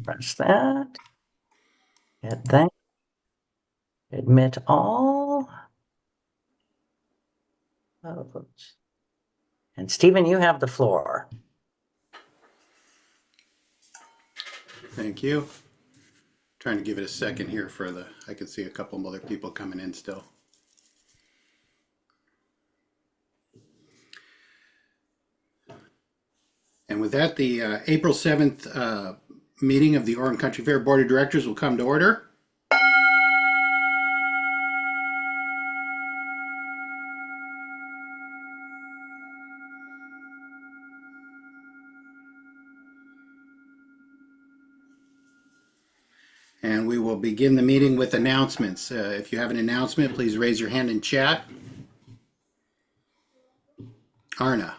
Press that. Hit that. Admit all. Oh, oops. And Stephen, you have the floor. Thank you. Trying to give it a second here I can see a couple of other people coming in still. And with that, the April 7th meeting of the Oregon Country Fair Board of Directors will come to order. And we will begin the meeting with announcements. If you have an announcement, please raise your hand in chat. Arna.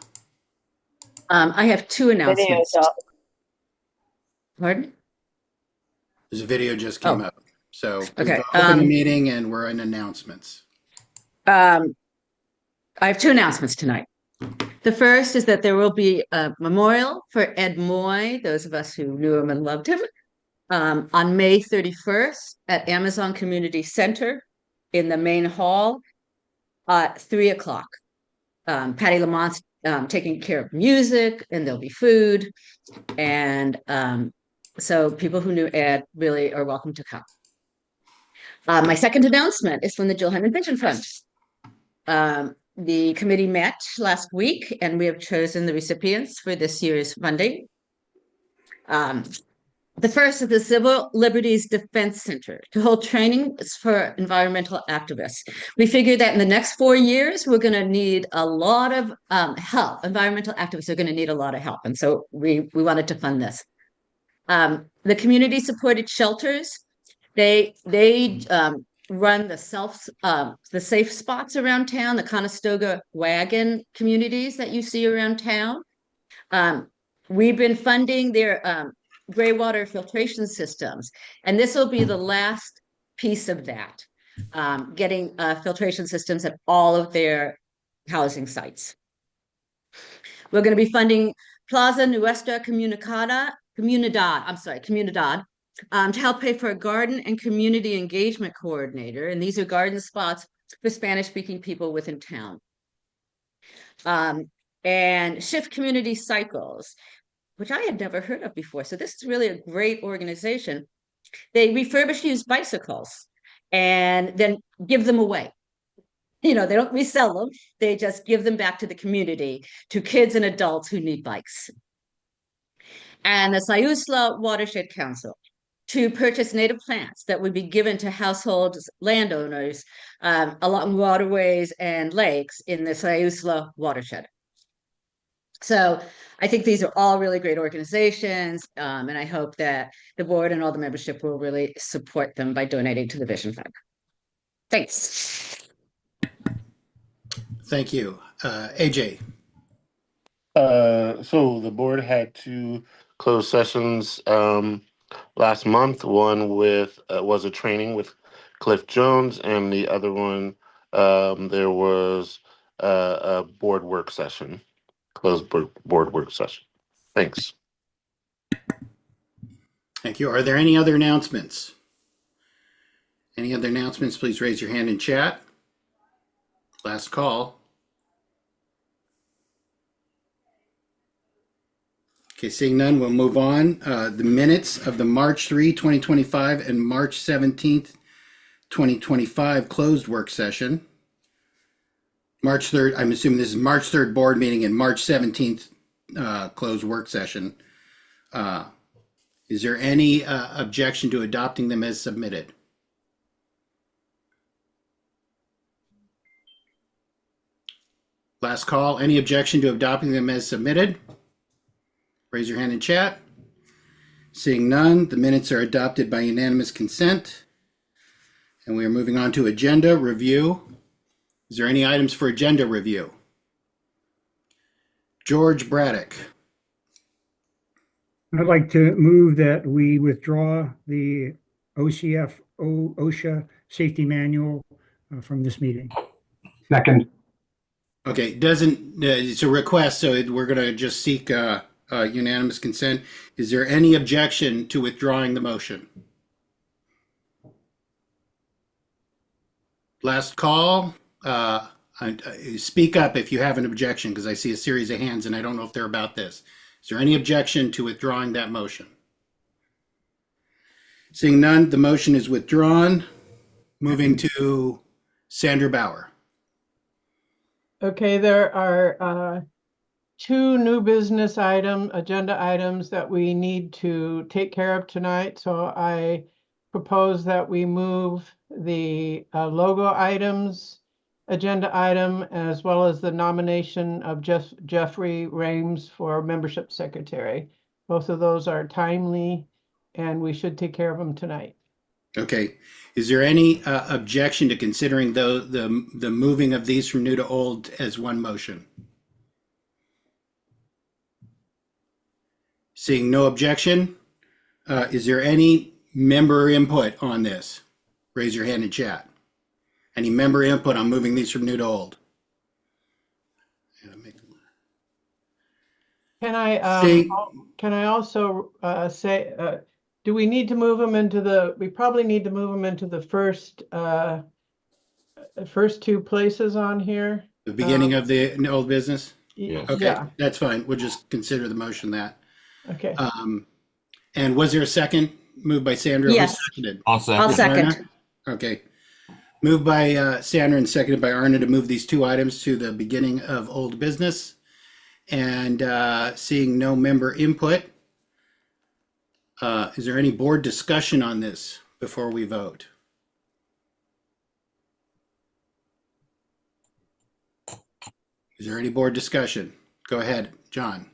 I have two announcements. Pardon? There's a video just came up. So Okay. we've opened the meeting and we're in announcements. I have two announcements tonight. The first is that there will be a memorial for Ed Moy, those of us who knew him and loved him, on May 31st at Amazon Community Center in the main hall at 3:00. Patty Lamont's taking care of music, and there'll be food. And so people who knew Ed really are welcome to come. My second announcement is from the Jill Hyman Pension Fund. The committee met last week, and we have chosen the recipients for this year's funding. The first is the Civil Liberties Defense Center to hold trainings for environmental activists. We figured that in the next 4 years, we're going to need a lot of help. Environmental activists are going to need a lot of help. And so we wanted to fund this. The community supported shelters. They run the safe spots around town, the Conestoga wagon communities that you see around town. We've been funding their gray water filtration systems, and this will be the last piece of that, getting filtration systems at all of their housing sites. We're going to be funding Plaza Nuestra Comunidad, to help pay for a garden and community engagement coordinator. And these are garden spots for Spanish-speaking people within town. And Shift Community Cycles, which I had never heard of before. So this is really a great organization. They refurbish used bicycles and then give them away. They don't resell them. They just give them back to the community, to kids and adults who need bikes. And the Sayusla Watershed Council to purchase native plants that would be given to households, landowners along waterways and lakes in the Sayusla watershed. So I think these are all really great organizations, and I hope that the board and all the membership will really support them by donating to the Vision Fund. Thanks. Thank you. AJ. So the board had two closed sessions last month. One was a training with Cliff Jones, and the other one there was a board work session, closed board work session. Thanks. Thank you. Are there any other announcements? Any other announcements? Please raise your hand in chat. Last call. Okay, seeing none, we'll move on. The minutes of the March 3, 2025 and March 17th, 2025 closed work session. March 3rd, I'm assuming this is March 3rd board meeting and March 17th closed work session. Is there any objection to adopting them as submitted? Last call. Any objection to adopting them as submitted? Raise your hand in chat. Seeing none, the minutes are adopted by unanimous consent. And we are moving on to agenda review. Is there any items for agenda review? George Braddock. I'd like to move that we withdraw the OSHA safety manual from this meeting. Second. Okay, it's a request, so we're going to just seek unanimous consent. Is there any objection to withdrawing the motion? Last call. Speak up if you have an objection, because I see a series of hands and I don't know if they're about this. Is there any objection to withdrawing that motion? Seeing none, the motion is withdrawn. Moving to Sandra Bauer. Okay, there are two new business agenda items that we need to take care of tonight. So I propose that we move the logo items, agenda item, as well as the nomination of Jeffrey Rames for membership secretary. Both of those are timely and we should take care of them tonight. Okay. Is there any objection to considering the moving of these from new to old as one motion? Seeing no objection, is there any member input on this? Raise your hand in chat. Any member input on moving these from new to old? Can I See- also say, do we need to move them into we probably need to move them into the first two places on here? The beginning of the old business? Yes. Okay, Yeah, that's fine. We'll just consider the motion that. okay. And was there a second? Moved by Sandra? Who Yes. seconded? I'll I'll second. second. Okay. Moved by Sandra and seconded by Arna to move these two items to the beginning of old business. And seeing no member input, is there any board discussion on this before we vote? Is there any board discussion? Go ahead, John.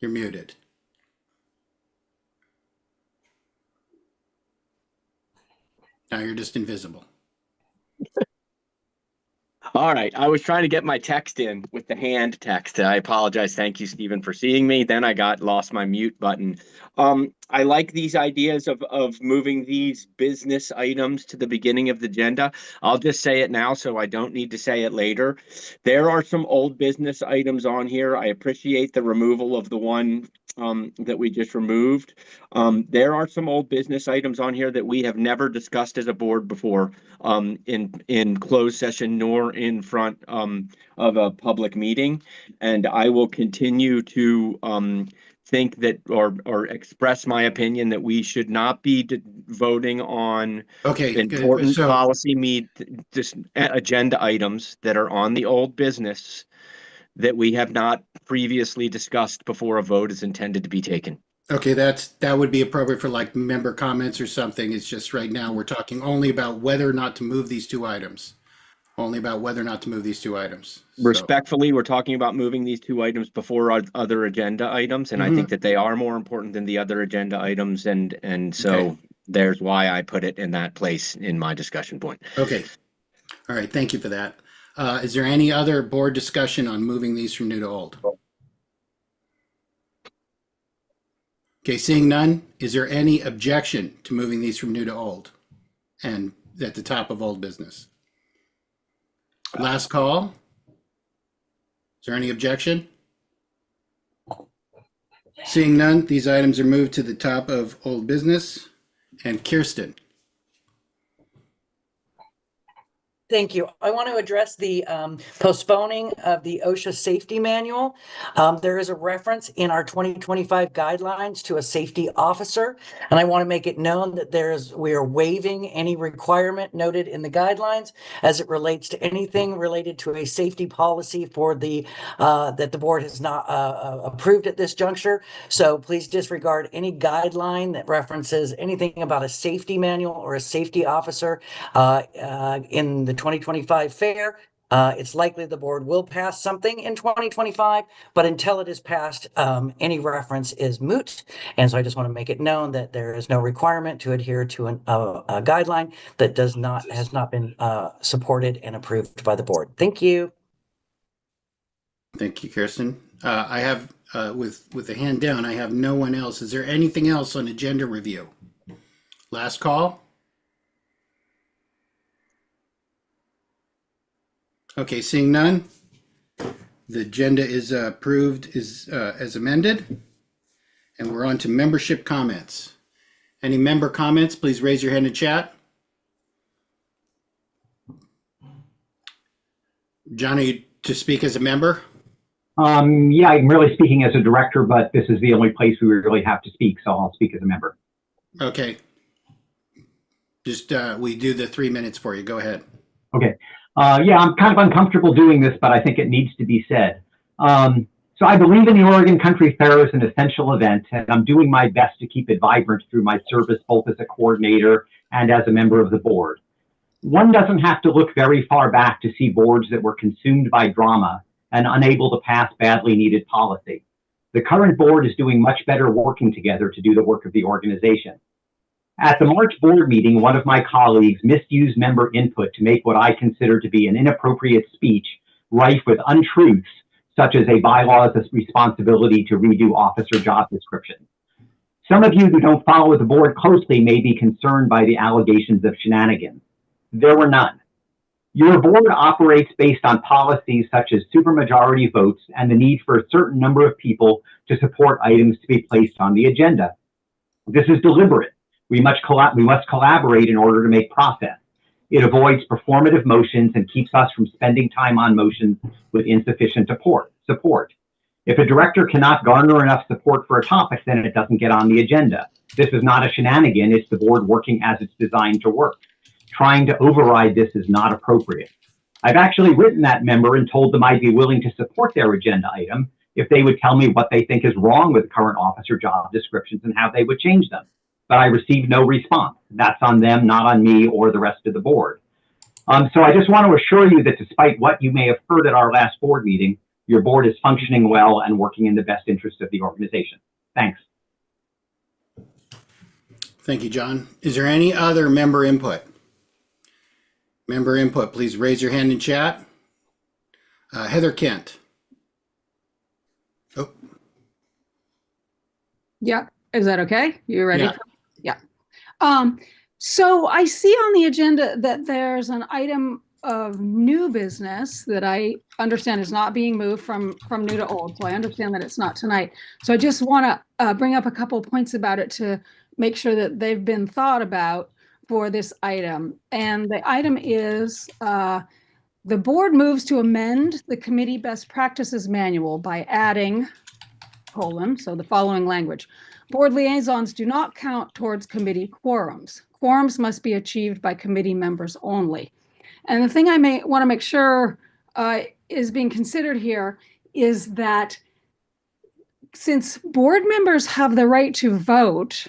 You're muted. Now you're just invisible. All right. I was trying to get my text in with the hand text. I apologize. Thank you, Stephen, for seeing me. Then I lost my mute button. I like these ideas of moving these business items to the beginning of the agenda. I'll just say it now so I don't need to say it later. There are some old business items on here. I appreciate the removal of the one that we just removed. There are some old business items on here that we have never discussed as a board before in closed session nor in front of a public meeting. And I will continue to think that or express my opinion that we should not be voting on Okay, good. important So, policy just agenda items that are on the old business that we have not previously discussed before a vote is intended to be taken. okay, that would be appropriate for like member comments or something. It's just right now we're talking only about whether or not to move these two items. Only about whether or not to move these two items. So, Respectfully, we're talking about moving these two items before other agenda items, and I think that they are more important than the other agenda items, and so Okay. there's why I put it in that place in my discussion point. Okay. All right, thank you for that. Is there any other board discussion on moving these from new to old? Okay, seeing none, is there any objection to moving these from new to old and at the top of old business? Last call. Is there any objection? Seeing none, these items are moved to the top of old business. And Kirsten. Thank you. I want to address the postponing of the OSHA safety manual. There is a reference in our 2025 guidelines to a safety officer, and I want to make it known that we are waiving any requirement noted in the guidelines as it relates to anything related to a safety policy for that the board has not approved at this juncture. So please disregard any guideline that references anything about a safety manual or a safety officer in the 2025 fair. It's likely the board will pass something in 2025, but until it is passed, any reference is moot. And so I just want to make it known that there is no requirement to adhere to a guideline that has not been supported and approved by the board. Thank you. Thank you, Kirsten. I have, with the hand down, I have no one else. Is there anything else on agenda review? Last call? Okay, seeing none. The agenda is approved as amended. And we're on to membership comments. Any member comments, please raise your hand in chat. John, are you to speak as a member? Yeah, I'm really speaking as a director, but this is the only place we really have to speak, so I'll speak as a member. Okay. Just, we do the 3 minutes for you. Go ahead. Okay. Yeah, I'm kind of uncomfortable doing this, but I think it needs to be said. So I believe in the Oregon Country Fair as an essential event, and I'm doing my best to keep it vibrant through my service both as a coordinator and as a member of the board. One doesn't have to look very far back to see boards that were consumed by drama and unable to pass badly needed policy. The current board is doing much better working together to do the work of the organization. At the March board meeting, one of my colleagues misused member input to make what I consider to be an inappropriate speech rife with untruths, such as a bylaw's responsibility to redo officer job descriptions. Some of you who don't follow the board closely may be concerned by the allegations of shenanigans. There were none. Your board operates based on policies such as supermajority votes and the need for a certain number of people to support items to be placed on the agenda. This is deliberate. We must collaborate in order to make process. It avoids performative motions and keeps us from spending time on motions with insufficient support. If a director cannot garner enough support for a topic, then it doesn't get on the agenda. This is not a shenanigan. It's the board working as it's designed to work. Trying to override this is not appropriate. I've actually written that member and told them I'd be willing to support their agenda item if they would tell me what they think is wrong with current officer job descriptions and how they would change them. But I received no response. That's on them, not on me or the rest of the board. So I just want to assure you that despite what you may have heard at our last board meeting, your board is functioning well and working in the best interest of the organization. Thanks. Thank you, John. Is there any other member input? Member input, please raise your hand in chat. Heather Kent. Oh, Yeah, is that okay? You ready? Yeah. Yeah. So I see on the agenda that there's an item of new business that I understand is not being moved from new to old. So I understand that it's not tonight. So I just want to bring up a couple of points about it to make sure that they've been thought about for this item. And the item is the board moves to amend the committee best practices manual by adding : so the following language. Board liaisons do not count towards committee quorums. Quorums must be achieved by committee members only. And the thing I may want to make sure is being considered here is that since board members have the right to vote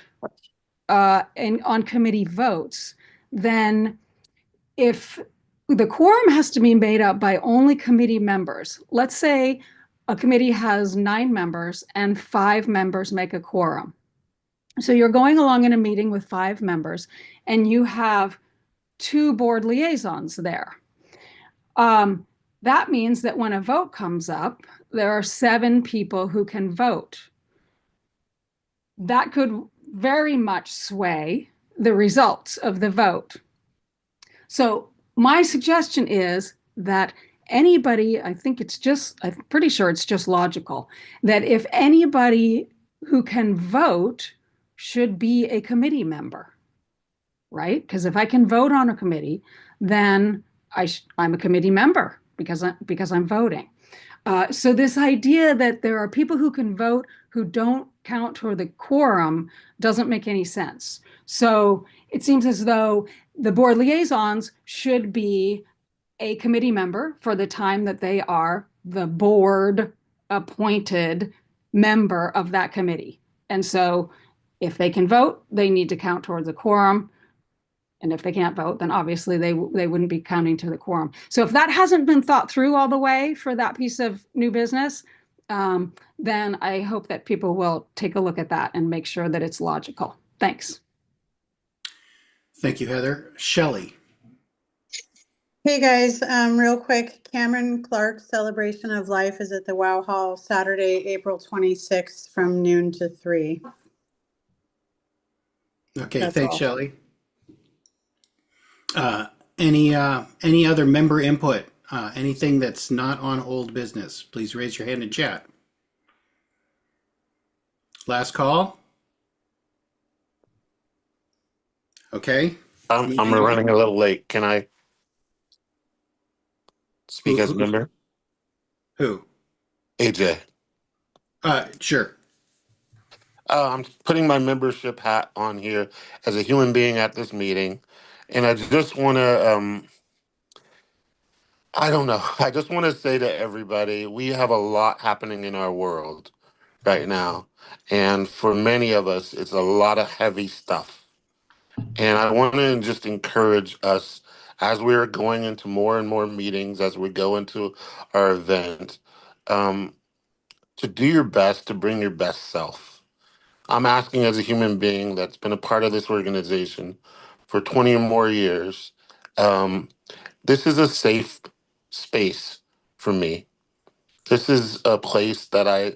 on committee votes, then if the quorum has to be made up by only committee members, let's say a committee has 9 members and 5 members make a quorum. So you're going along in a meeting with 5 members and you have 2 board liaisons there. That means that when a vote comes up, there are 7 people who can vote. That could very much sway the results of the vote. So my suggestion is that anybody, I'm pretty sure it's just logical, that if anybody who can vote should be a committee member, right? Because if I can vote on a committee, then I'm a committee member because I'm voting. So this idea that there are people who can vote who don't count toward the quorum doesn't make any sense. So it seems as though the board liaisons should be a committee member for the time that they are the board appointed member of that committee. And so if they can vote, they need to count towards the quorum. And if they can't vote, then obviously they wouldn't be counting to the quorum. So if that hasn't been thought through all the way for that piece of new business, then I hope that people will take a look at that and make sure that it's logical. Thanks. thank you, Heather. Shelley. Hey guys, real quick, Cameron Clark's Celebration of Life is at the Wow Hall Saturday, April 26th from noon to 3. Okay, That's thanks, all. Shelley. Any other member input Anything that's not on old business, please raise your hand in chat. Last call. Okay. I'm running a little late. Can I speak as a member? Who? AJ. Sure. I'm putting my membership hat on here as a human being at this meeting, and I just want to, I don't know, I just want to say to everybody, we have a lot happening in our world right now, and for many of us, it's a lot of heavy stuff. And I want to just encourage us as we're going into more and more meetings, as we go into our event, to do your best, to bring your best self. I'm asking as a human being that's been a part of this organization for 20 or more years. This is a safe space for me. This is a place that I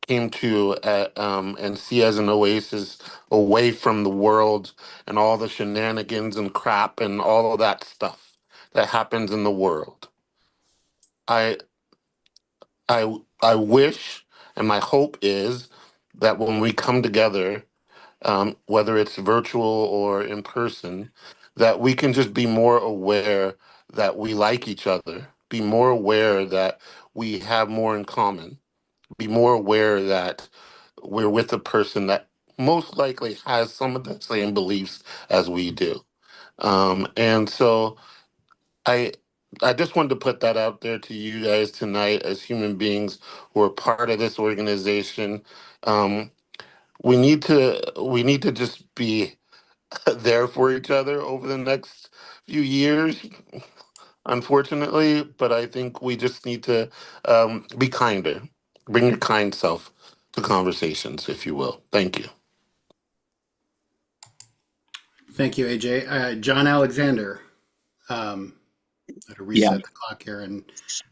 came to and see as an oasis away from the world and all the shenanigans and crap and all of that stuff that happens in the world. I wish, and my hope is that when we come together, whether it's virtual or in person, that we can just be more aware that we like each other, be more aware that we have more in common, be more aware that we're with a person that most likely has some of the same beliefs as we do. And so I I just wanted to put that out there to you guys tonight as human beings who are part of this organization. Um, we need to just be there for each other over the next few years, unfortunately. But I think we just need to be kinder. Bring your kind self to conversations, if you will. Thank you. Thank you, AJ. John Alexander. To reset the clock here and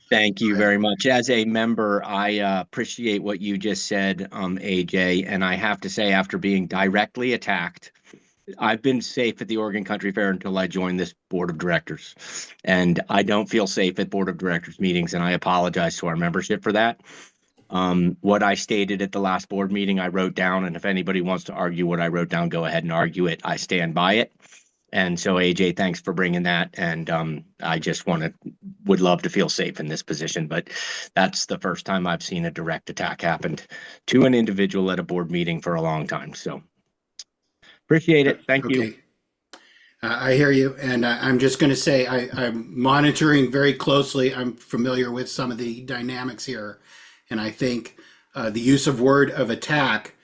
Thank you very much. As a member, I appreciate what you just said, AJ. And I have to say, after being directly attacked, I've been safe at the Oregon Country Fair until I joined this board of directors. And I don't feel safe at board of directors meetings, and I apologize to our membership for that. What I stated at the last board meeting, I wrote down, and if anybody wants to argue what I wrote down, go ahead and argue it. I stand by it. And so, AJ, thanks for bringing that. And I just would love to feel safe in this position. But that's the first time I've seen a direct attack happened to an individual at a board meeting for a long time. So appreciate it. Thank you. I hear you. And I'm just going to say I'm monitoring very closely. I'm familiar with some of the dynamics here. And I think the use of word of attack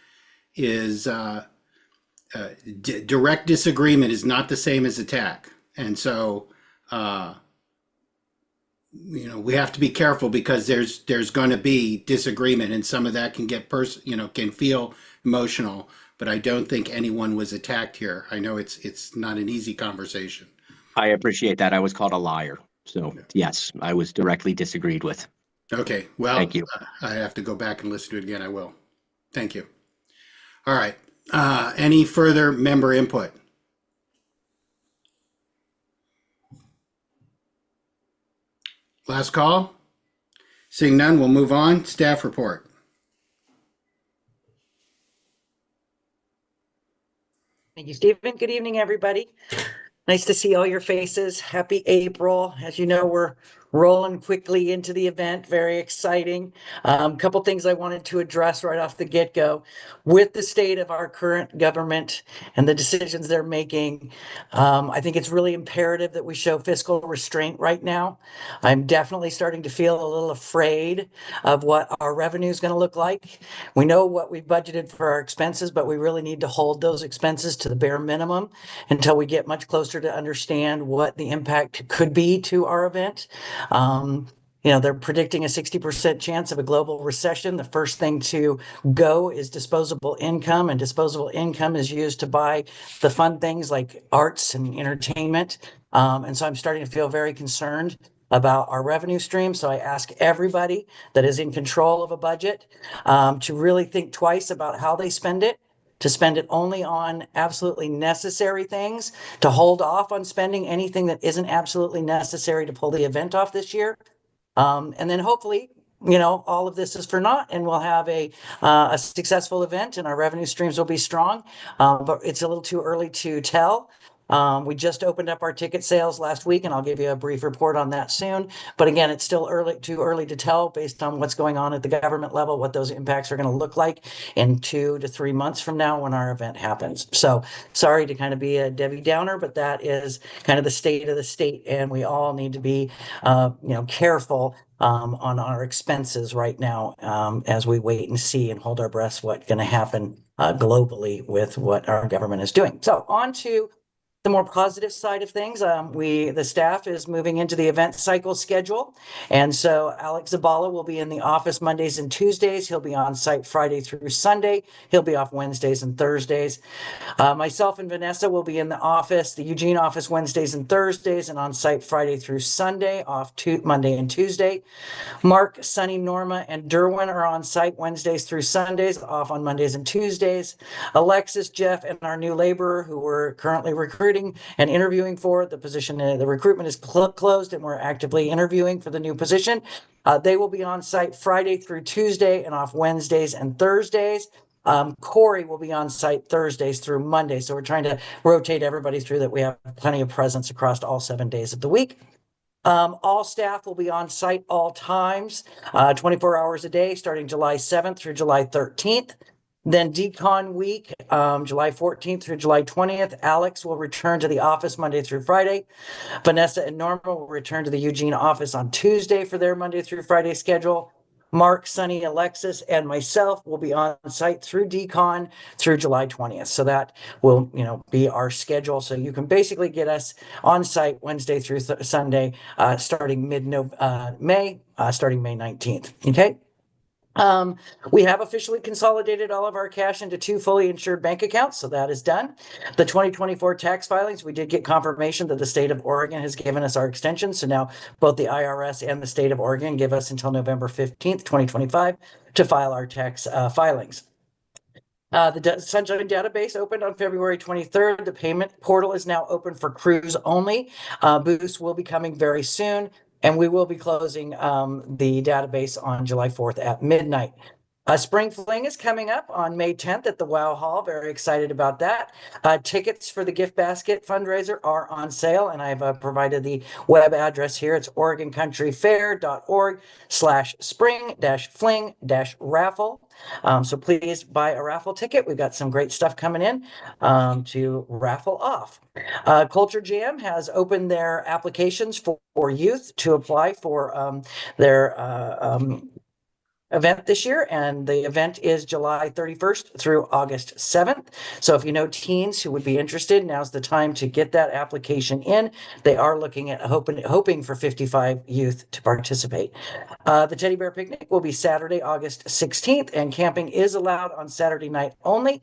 is direct disagreement is not the same as attack. And so, we have to be careful because there's going to be disagreement, and some of that can get can feel emotional, but I don't think anyone was attacked here. I know it's not an easy conversation. I appreciate that. I was called a liar. So yes, I was directly disagreed with. Okay. Well, thank you. I have to go back and listen to it again. I will. Thank you. All right. Any further member input? Last call. Seeing none, we'll move on. Staff report. Thank you, Stephen. Good evening, everybody. Nice to see all your faces. Happy April. As you know, we're rolling quickly into the event. Very exciting. Couple things I wanted to address right off the get-go. With the state of our current government and the decisions they're making, I think it's really imperative that we show fiscal restraint right now. I'm definitely starting to feel a little afraid of what our revenue is going to look like. We know what we've budgeted for our expenses, but we really need to hold those expenses to the bare minimum until we get much closer to understand what the impact could be to our event. They're predicting a 60% chance of a global recession. The first thing to go is disposable income, and disposable income is used to buy the fun things like arts and entertainment. And so I'm starting to feel very concerned about our revenue stream. So I ask everybody that is in control of a budget to really think twice about how they spend it. to spend it only on absolutely necessary things, to hold off on spending anything that isn't absolutely necessary to pull the event off this year. And then hopefully, all of this is for naught, and we'll have a successful event, and our revenue streams will be strong. But it's a little too early to tell. We just opened up our ticket sales last week, and I'll give you a brief report on that soon. But again, it's still too early to tell based on what's going on at the government level, what those impacts are going to look like in 2 to 3 months from now when our event happens. So sorry to kind of be a Debbie Downer, but that is kind of the state of the state, and we all need to be, careful on our expenses right now as we wait and see and hold our breaths what's going to happen globally with what our government is doing. So on to the more positive side of things. The staff is moving into the event cycle schedule. And so Alex Zabala will be in the office Mondays and Tuesdays. He'll be on site Friday through Sunday. He'll be off Wednesdays and Thursdays. Myself and Vanessa will be in the office, the Eugene office, Wednesdays and Thursdays, and on site Friday through Sunday, off Monday and Tuesday. Mark, Sunny, Norma, and Derwin are on site Wednesdays through Sundays, off on Mondays and Tuesdays. Alexis, Jeff, and our new laborer who we're currently recruiting and interviewing for the position. The recruitment is closed, and we're actively interviewing for the new position. They will be on site Friday through Tuesday and off Wednesdays and Thursdays. Corey will be on site Thursdays through Monday. So we're trying to rotate everybody through that we have plenty of presence across all 7 days of the week. All staff will be on site all times, 24 hours a day, starting July 7th through July 13th. Then Decon week, July 14th through July 20th, Alex will return to the office Monday through Friday. Vanessa and Norma will return to the Eugene office on Tuesday for their Monday through Friday schedule. Mark, Sunny, Alexis, and myself will be on site through Decon through July 20th. So that will, be our schedule. So you can basically get us on site Wednesday through Sunday, starting May, starting May 19th. Okay. We have officially consolidated all of our cash into 2 fully insured bank accounts, so that is done. The 2024 tax filings, we did get confirmation that the state of Oregon has given us our extension. So now both the IRS and the state of Oregon give us until November 15th, 2025 to file our tax filings. The Sunshine database opened on February 23rd. The payment portal is now open for cruise only. Booths will be coming very soon. And we will be closing the database on July 4th at midnight. Spring Fling is coming up on May 10th at the Wow Hall. Very excited about that. Tickets for the gift basket fundraiser are on sale, and I've provided the web address here. It's OregonCountryFair.org/spring-fling-raffle. So please buy a raffle ticket. We've got some great stuff coming in to raffle off. Culture Jam has opened their applications for youth to apply for their event this year, and the event is July 31st through August 7th. So if you know teens who would be interested, now's the time to get that application in. They are looking at hoping for 55 youth to participate. The Teddy Bear Picnic will be Saturday, August 16th, and camping is allowed on Saturday night only,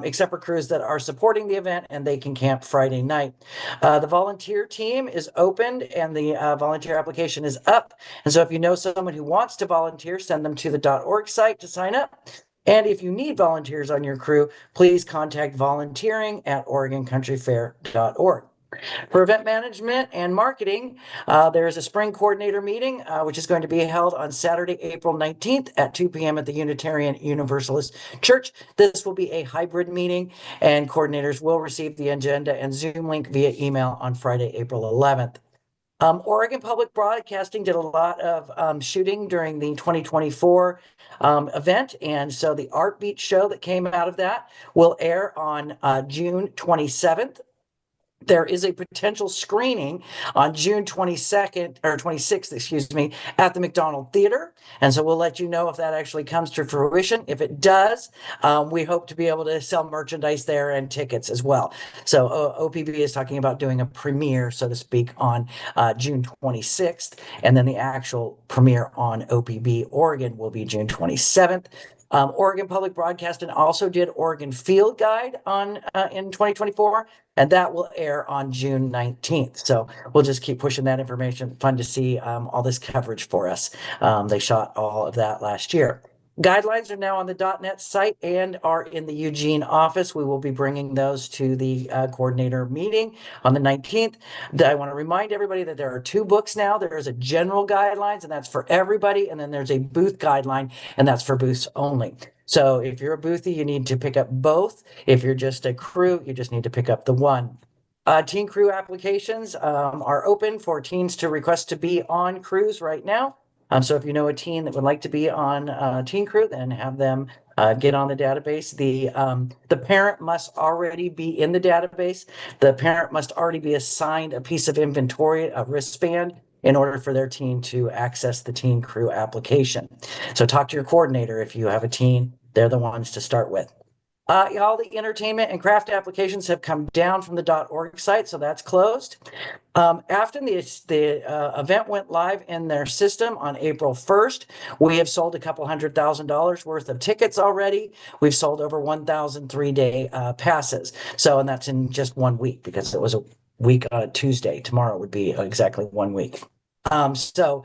except for crews that are supporting the event, and they can camp Friday night. The volunteer team is opened, and the volunteer application is up. And so if you know someone who wants to volunteer, send them to the .org site to sign up. And if you need volunteers on your crew, please contact volunteering@OregonCountryFair.org. For event management and marketing, there is a spring coordinator meeting, which is going to be held on Saturday, April 19th at 2 p.m. at the Unitarian Universalist Church. This will be a hybrid meeting, and coordinators will receive the agenda and Zoom link via email on Friday, April 11th. Oregon Public Broadcasting did a lot of shooting during the 2024 event. And so the Art Beat show that came out of that will air on June 27th. There is a potential screening on June 22nd or 26th, excuse me, at the McDonald Theater. And so we'll let you know if that actually comes to fruition. If it does, we hope to be able to sell merchandise there and tickets as well. So OPB is talking about doing a premiere, so to speak, on June 26th. And then the actual premiere on OPB Oregon will be June 27th. Oregon Public Broadcasting also did Oregon Field Guide in 2024, and that will air on June 19th. So we'll just keep pushing that information. Fun to see all this coverage for us. They shot all of that last year. Guidelines are now on the .NET site and are in the Eugene office. We will be bringing those to the coordinator meeting on the 19th. I want to remind everybody that there are two books now. There is a general guidelines, and that's for everybody. And then there's a booth guideline, and that's for booths only. So if you're a boothie, you need to pick up both. If you're just a crew, you just need to pick up the one. Teen crew applications are open for teens to request to be on crews right now. So if you know a teen that would like to be on Teen Crew, then have them get on the database. The parent must already be in the database. The parent must already be assigned a piece of inventory, a wristband, in order for their teen to access the Teen Crew application. So talk to your coordinator if you have a teen. They're the ones to start with. All the entertainment and craft applications have come down from the .org site, so that's closed. After the event went live in their system on April 1st, we have sold a couple $100,000 worth of tickets already. We've sold over 1,000 three-day passes. So, and that's in just 1 week because it was a week on a Tuesday. Tomorrow would be exactly 1 week. So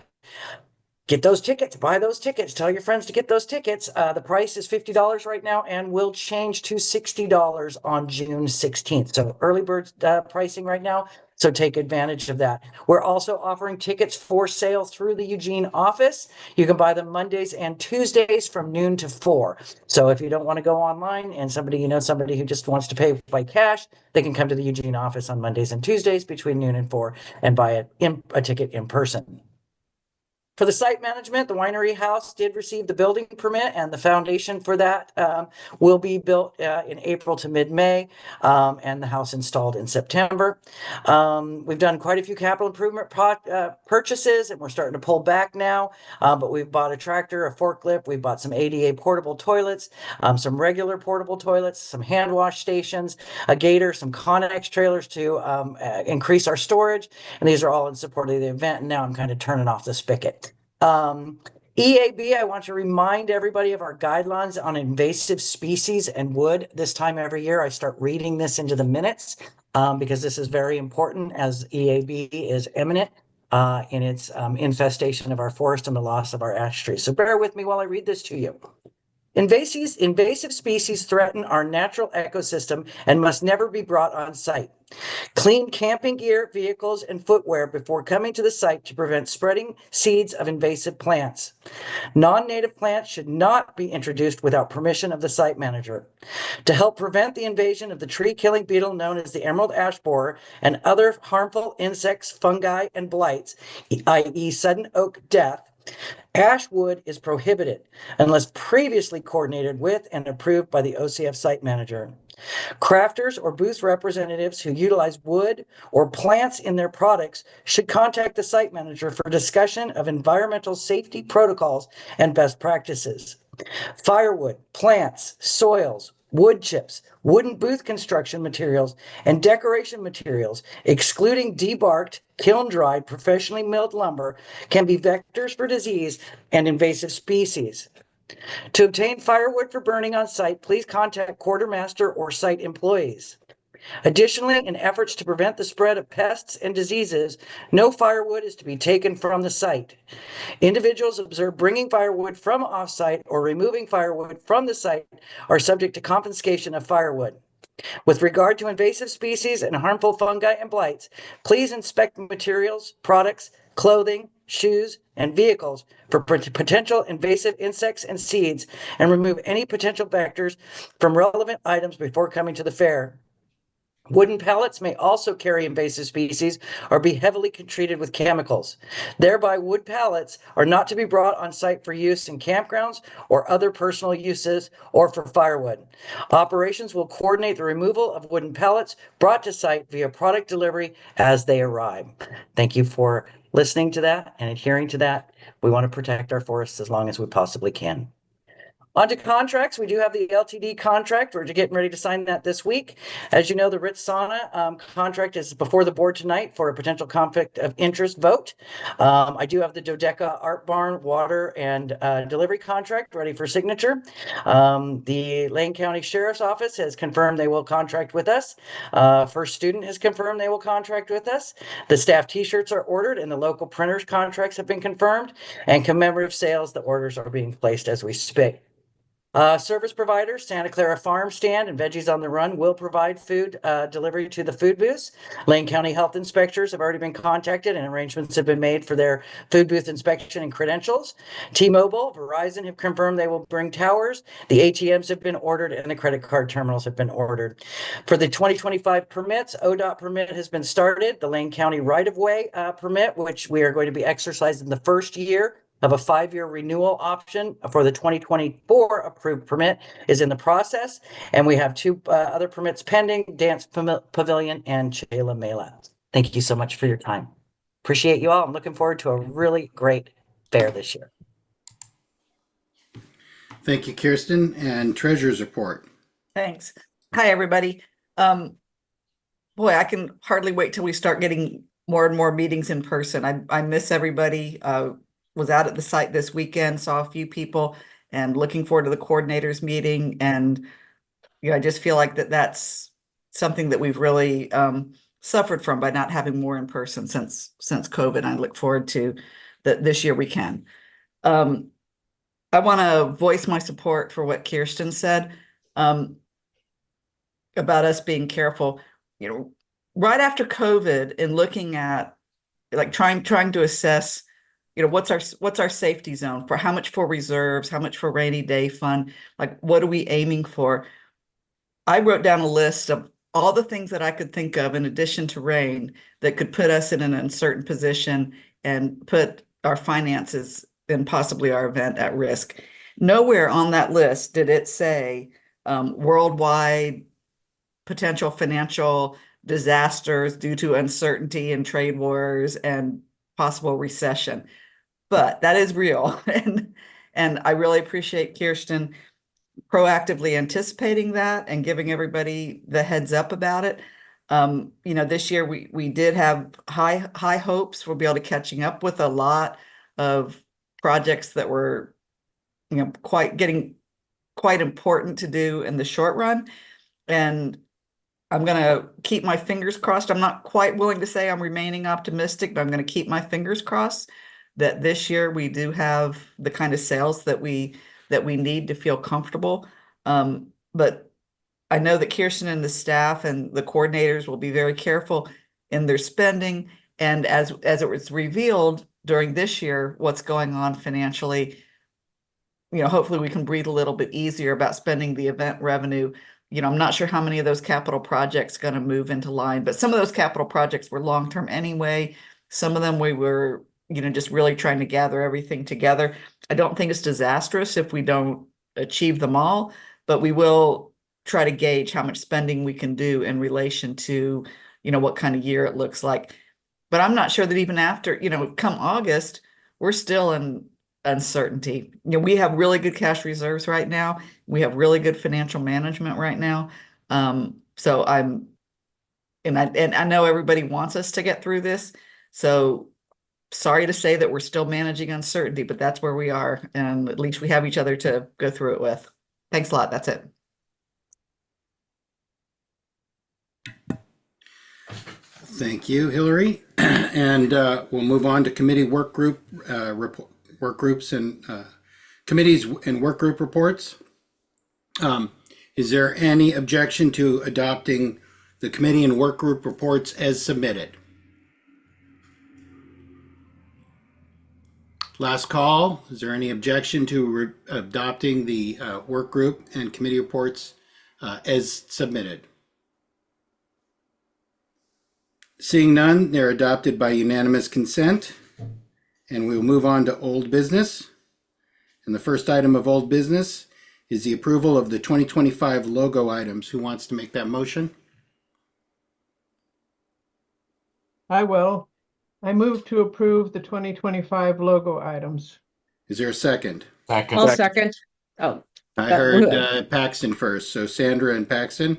get those tickets, buy those tickets, tell your friends to get those tickets. The price is $50 right now and will change to $60 on June 16th. So early bird pricing right now. So take advantage of that. We're also offering tickets for sale through the Eugene office. You can buy them Mondays and Tuesdays from noon to 4. So if you don't want to go online and somebody who just wants to pay by cash, they can come to the Eugene office on Mondays and Tuesdays between noon and 4 and buy a ticket in person. For the site management, the Winery House did receive the building permit, and the foundation for that will be built in April to mid-May, and the house installed in September. We've done quite a few capital improvement purchases, and we're starting to pull back now, but we've bought a tractor, a forklift, we've bought some ADA portable toilets, some regular portable toilets, some hand wash stations, a gator, some Connex trailers to increase our storage, and these are all in support of the event, and now I'm kind of turning off the spigot. EAB, I want to remind everybody of our guidelines on invasive species and wood. This time every year, I start reading this into the minutes because this is very important as EAB is imminent in its infestation of our forest and the loss of our ash trees. So bear with me while I read this to you. Invasive species threaten our natural ecosystem and must never be brought on site. Clean camping gear, vehicles, and footwear before coming to the site to prevent spreading seeds of invasive plants. Non-native plants should not be introduced without permission of the site manager. To help prevent the invasion of the tree-killing beetle known as the emerald ash borer and other harmful insects, fungi, and blights, i.e. sudden oak death, ash wood is prohibited unless previously coordinated with and approved by the OCF site manager. Crafters or booth representatives who utilize wood or plants in their products should contact the site manager for discussion of environmental safety protocols and best practices. Firewood, plants, soils, wood chips, wooden booth construction materials, and decoration materials, excluding debarked, kiln-dried, professionally milled lumber, can be vectors for disease and invasive species. To obtain firewood for burning on site, please contact quartermaster or site employees. Additionally, in efforts to prevent the spread of pests and diseases, no firewood is to be taken from the site. Individuals observed bringing firewood from off-site or removing firewood from the site are subject to confiscation of firewood. With regard to invasive species and harmful fungi and blights, please inspect materials, products, clothing, shoes, and vehicles for potential invasive insects and seeds and remove any potential vectors from relevant items before coming to the fair. Wooden pallets may also carry invasive species or be heavily treated with chemicals. Thereby, wood pallets are not to be brought on site for use in campgrounds or other personal uses or for firewood. Operations will coordinate the removal of wooden pallets brought to site via product delivery as they arrive. Thank you for listening to that and adhering to that. We want to protect our forests as long as we possibly can. On to contracts. We do have the LTD contract. We're getting ready to sign that this week. As you know, the Ritz Sauna contract is before the board tonight for a potential conflict of interest vote. I do have the Dodeca Art Barn water and delivery contract ready for signature. The Lane County Sheriff's Office has confirmed they will contract with us. First Student has confirmed they will contract with us. The staff t-shirts are ordered and the local printers contracts have been confirmed. And commemorative sales, the orders are being placed as we speak. Service providers, Santa Clara Farm Stand and Veggies on the Run will provide food delivery to the food booths. Lane County Health Inspectors have already been contacted and arrangements have been made for their food booth inspection and credentials. T-Mobile, Verizon have confirmed they will bring towers. The ATMs have been ordered and the credit card terminals have been ordered. For the 2025 permits, ODOT permit has been started. The Lane County right-of-way permit, which we are going to be exercising the first year of a 5-year renewal option for the 2024 approved permit is in the process. And we have 2 other permits pending, Dance Pavilion and Chela Mela. Thank you so much for your time. Appreciate you all. I'm looking forward to a really great fair this year. Thank you, Kirsten. And Treasurer's report. Thanks. Hi, everybody. Boy, I can hardly wait till we start getting more and more meetings in person. I miss everybody. Was out at the site this weekend, saw a few people, and looking forward to the coordinators meeting. And I just feel like that's something that we've really suffered from by not having more in person since COVID. I look forward to that this year we can. I want to voice my support for what Kirsten said about us being careful. Right after COVID, and looking at trying to assess what's our safety zone, for how much for reserves, how much for rainy day fund, what are we aiming for? I wrote down a list of all the things that I could think of in addition to rain that could put us in an uncertain position and put our finances and possibly our event at risk. Nowhere on that list did it say worldwide potential financial disasters due to uncertainty and trade wars and possible recession. But that is real. And I really appreciate Kirsten proactively anticipating that and giving everybody the heads up about it. This year we did have high hopes. We'll be able to catching up with a lot of projects that were, getting quite important to do in the short run. And I'm going to keep my fingers crossed. I'm not quite willing to say I'm remaining optimistic, but I'm going to keep my fingers crossed that this year we do have the kind of sales that we need to feel comfortable. But I know that Kirsten and the staff and the coordinators will be very careful in their spending. And as it was revealed during this year, what's going on financially, hopefully we can breathe a little bit easier about spending the event revenue. I'm not sure how many of those capital projects going to move into line, but some of those capital projects were long-term anyway. Some of them we were, just really trying to gather everything together. I don't think it's disastrous if we don't achieve them all, but we will try to gauge how much spending we can do in relation to, what kind of year it looks like. But I'm not sure that even after, come August, we're still in uncertainty. We have really good cash reserves right now. We have really good financial management right now. So I know everybody wants us to get through this. So sorry to say that we're still managing uncertainty, but that's where we are. And at least we have each other to go through it with. Thanks a lot. That's it. Thank you, Hillary. And we'll move on to committee work groups and committees and work group reports. Is there any objection to adopting the committee and work group reports as submitted? Last call. Is there any objection to adopting the work group and committee reports as submitted? Seeing none, they're adopted by unanimous consent. And we will move on to old business. And the first item of old business is the approval of the 2025 logo items. Who wants to make that motion? I will. I move to approve the 2025 logo items. Is there a second? I'll second. Oh, I That heard would. Paxton first. So Sandra and Paxton.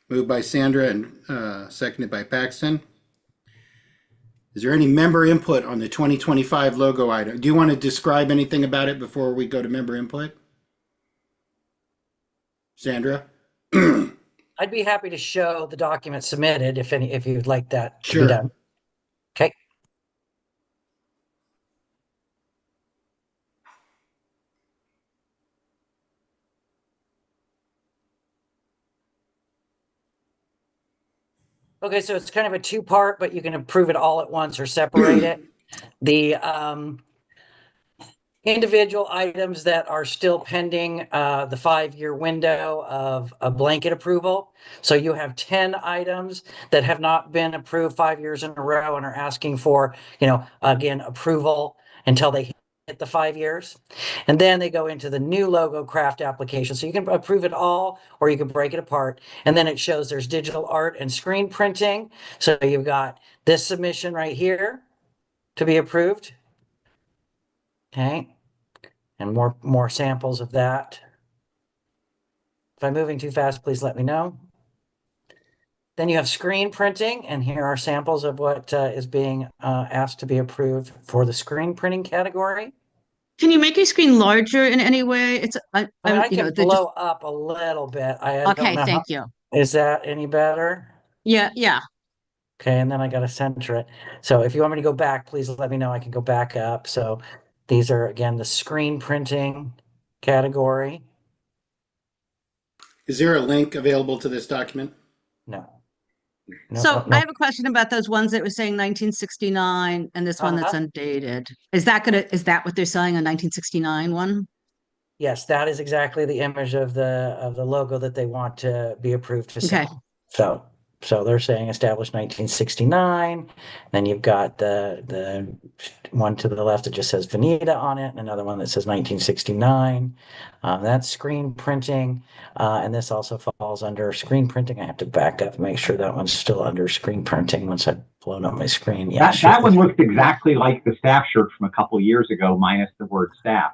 Moved by Sandra and seconded by Paxton. Is there any member input on the 2025 logo item? Do you want to describe anything about it before we go to member input? Sandra? I'd be happy to show the document submitted if you'd like that to be Sure. done. Okay. Okay, so it's kind of a two-part, but you can approve it all at once or separate it. The individual items that are still pending the 5-year window of a blanket approval. So you have 10 items that have not been approved 5 years in a row and are asking for, again, approval until they hit the 5 years. And then they go into the new logo craft application. So you can approve it all or you can break it apart. And then it shows there's digital art and screen printing. So you've got this submission right here to be approved. Okay. And more samples of that. If I'm moving too fast, please let me know. Then you have screen printing, and here are samples of what is being asked to be approved for the screen printing category. Can you make your screen larger in any way? It's I can blow up a little bit. I okay, don't know thank you. Is that any better? Yeah. Okay, and then I got to center it. So if you want me to go back, please let me know. I can go back up. So these are, again, the screen printing category. Is there a link available to this document? No. So I have a question about those ones that were saying 1969 and this one that's undated. Is that what they're selling, a 1969 one? Yes, that is exactly the image of the logo that they want to be approved to sell. Okay. So they're saying established 1969. Then you've got the one to the left that just says Veneta on it, and another one that says 1969. That's screen printing, and this also falls under screen printing. I have to back up and make sure that one's still under screen printing once I've blown up my screen. Yeah, that one looks exactly like the staff shirt from a couple of years ago, minus the word staff.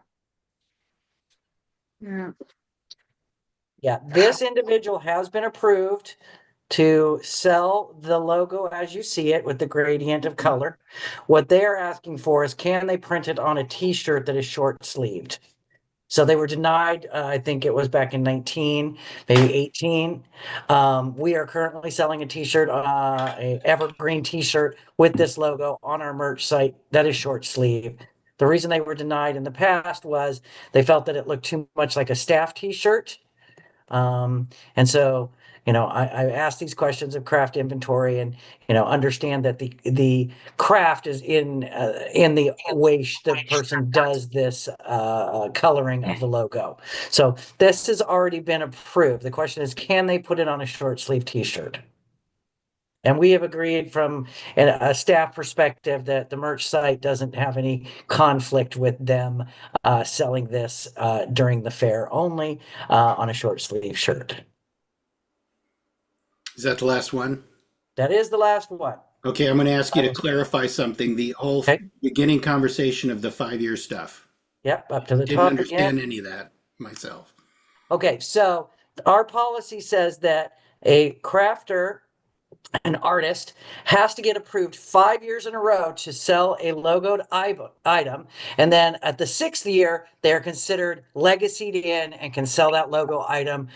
Yeah, this individual has been approved to sell the logo as you see it with the gradient of color. What they're asking for is, can they print it on a t-shirt that is short sleeved? So they were denied, I think it was back in 19, maybe 18. We are currently selling a t-shirt, a evergreen t-shirt with this logo on our merch site that is short sleeve. The reason they were denied in the past was they felt that it looked too much like a staff t-shirt. And so, I asked these questions of craft inventory and, understand that the craft is in the way the person does this coloring of the logo. So this has already been approved. The question is, can they put it on a short sleeve t-shirt? And we have agreed from a staff perspective that the merch site doesn't have any conflict with them selling this during the fair only on a short sleeve shirt. Is that the last one? That is the last one. Okay, I'm going to ask you to clarify something. The whole beginning conversation of the 5-year stuff. Yep, up to the Didn't top understand again. any of that myself. Okay, so our policy says that a crafter, an artist, has to get approved 5 years in a row to sell a logoed item. And then at the 6th year, they're considered legacied in and can sell that logo item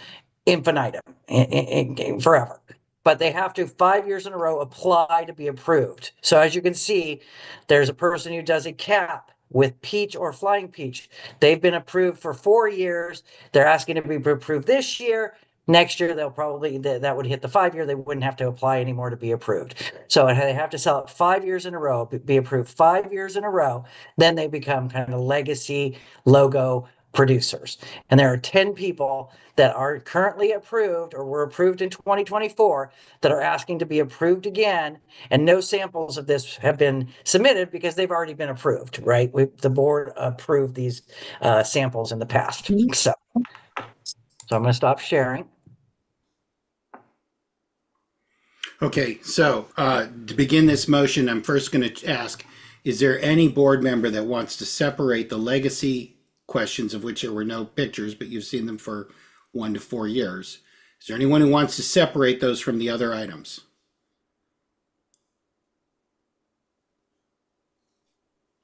infinitum, forever. But they have to 5 years in a row apply to be approved. So as you can see, there's a person who does a cap with peach or flying peach. They've been approved for 4 years. They're asking to be approved this year. Next year, they'll probably, that would hit the 5 year. They wouldn't have to apply anymore to be approved. So they have to sell it 5 years in a row, be approved 5 years in a row. Then they become kind of legacy logo producers. And there are 10 people that are currently approved or were approved in 2024 that are asking to be approved again. And no samples of this have been submitted because they've already been approved, right? The board approved these samples in the past. So I'm going to stop sharing. Okay, so to begin this motion, I'm first going to ask, is there any board member that wants to separate the legacy questions of which there were no pictures, but you've seen them for 1 to 4 years. Is there anyone who wants to separate those from the other items?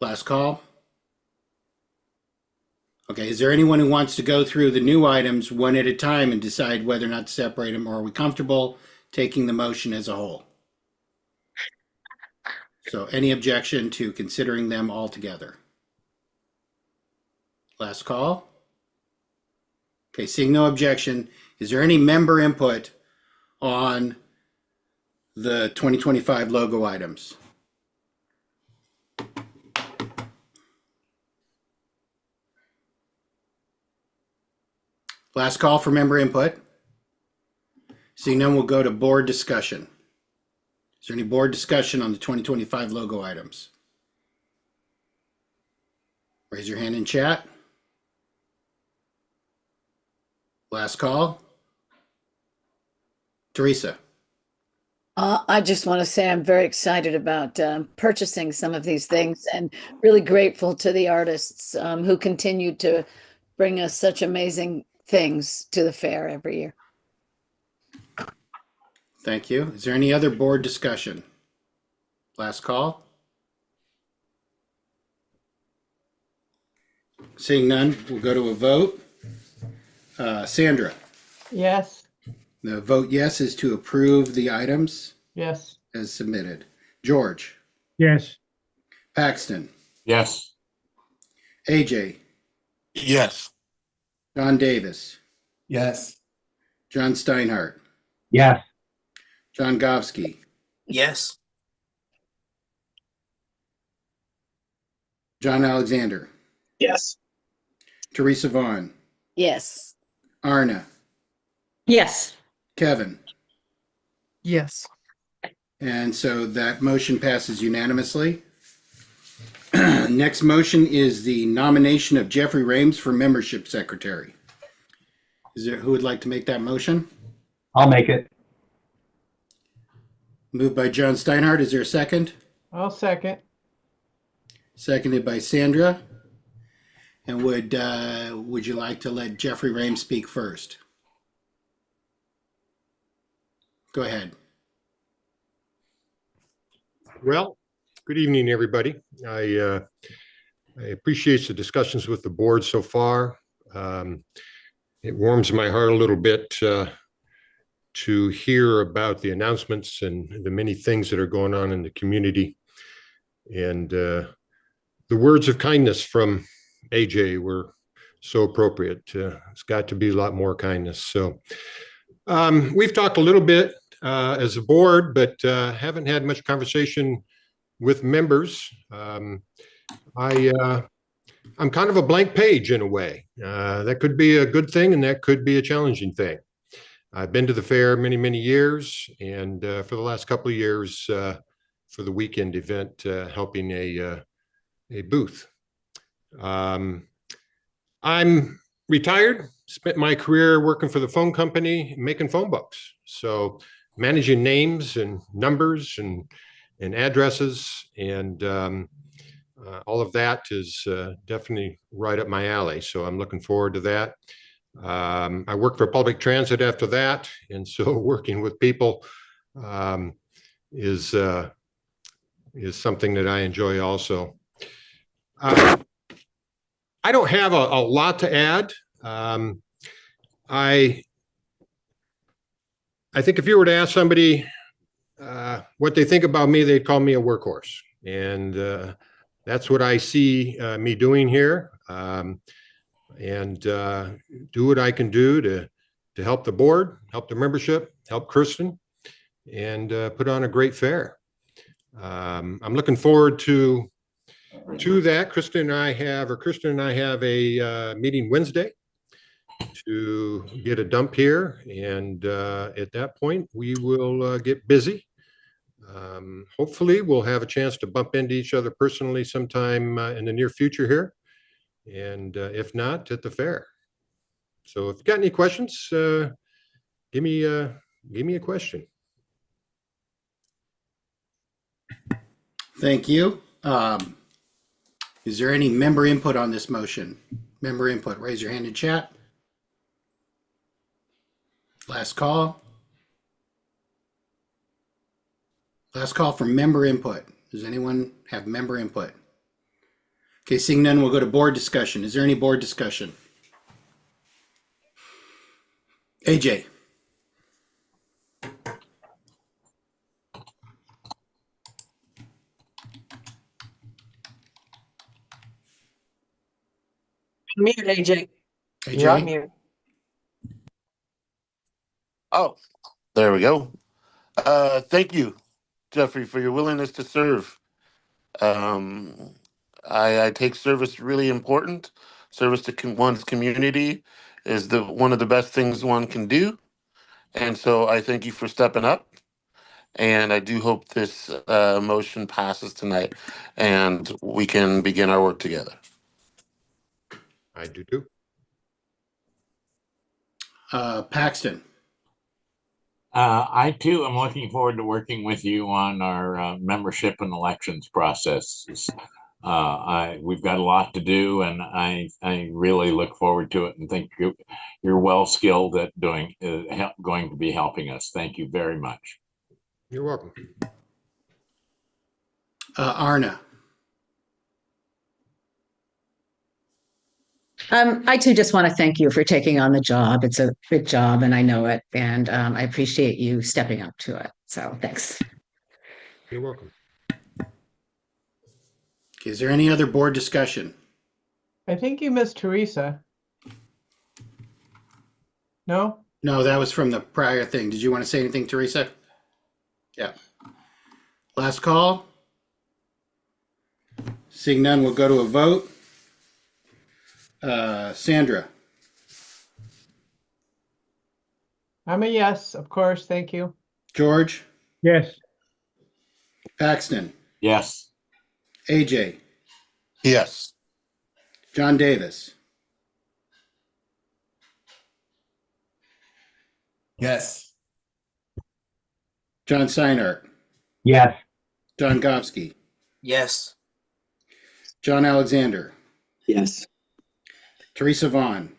Last call. Okay, is there anyone who wants to go through the new items one at a time and decide whether or not to separate them, or are we comfortable taking the motion as a whole? So any objection to considering them all together? Last call. Okay, seeing no objection, is there any member input on the 2025 logo items? Last call for member input. Seeing none, we'll go to board discussion. Is there any board discussion on the 2025 logo items? Raise your hand in chat. Last call. Teresa. I just want to say I'm very excited about purchasing some of these things and really grateful to the artists who continue to bring us such amazing things to the fair every year. Thank you. Is there any other board discussion? Last call. Seeing none, we'll go to a vote. Sandra, Yes, the vote yes is to approve the items yes, as submitted. George, Yes. Paxton, Yes. AJ, Yes. John Davis, Yes. John Steinhardt, Yes. John Govsky, Yes. John Alexander, Yes. Teresa Vaughn, Yes. Arna, Yes. Kevin. Yes. And so that motion passes unanimously. Next motion is the nomination of Jeffrey Rames for membership secretary. Is there who would like to make that motion? I'll make it. Moved by John Steinhardt. Is there a second? I'll second. Seconded by Sandra. And would you like to let Jeffrey Rames speak first? Go ahead. Well, good evening, everybody. I appreciate the discussions with the board so far. It warms my heart a little bit to hear about the announcements and the many things that are going on in the community. And the words of kindness from AJ were so appropriate. It's got to be a lot more kindness. So we've talked a little bit as a board, but haven't had much conversation with members. I'm kind of a blank page in a way. That could be a good thing and that could be a challenging thing. I've been to the fair many, many years, and for the last couple of years for the weekend event, helping a booth. I'm retired, spent my career working for the phone company, making phone books. So managing names and numbers and addresses and all of that is definitely right up my alley. So I'm looking forward to that. I worked for public transit after that. And so working with people is something that I enjoy also. I don't have a lot to add. I think if you were to ask somebody what they think about me, they'd call me a workhorse. And that's what I see me doing here. And do what I can do to help the board, help the membership, help Kristen, and put on a great fair. I'm looking forward to that. Kristen and I have a meeting Wednesday to get a dump here, and at that point we will get busy. Hopefully we'll have a chance to bump into each other personally sometime in the near future here, and if not, at the fair. So if you've got any questions, give me a question. Thank you. Is there any member input on this motion? Member input, raise your hand in chat. Last call. Last call for member input. Does anyone have member input? Okay, seeing none, we'll go to board discussion. Is there any board discussion? AJ? Mute, AJ. You're on AJ? mute. Oh, there we go. Thank you, Jeffrey, for your willingness to serve. I take service really important. Service to one's community is one of the best things one can do. And so I thank you for stepping up. And I do hope this motion passes tonight and we can begin our work together. I do too. Paxton? I too am looking forward to working with you on our membership and elections processes. We've got a lot to do, and I really look forward to it, and think you're well skilled at doing going to be helping us. Thank you very much. You're welcome. Arna? I too just want to thank you for taking on the job. It's a big job and I know it. And I appreciate you stepping up to it. So thanks. You're welcome. Okay, is there any other board discussion? I think you missed Teresa. No? No, that was from the prior thing. Did you want to say anything, Teresa? Yeah. Last call? Seeing none, we'll go to a vote. Sandra? I'm a yes, of course. Thank you. George? Yes. Paxton? Yes. AJ? Yes. John Davis? Yes. John Steinhardt? Yes. John Gofsky? Yes. John Alexander? Yes. Teresa Vaughn?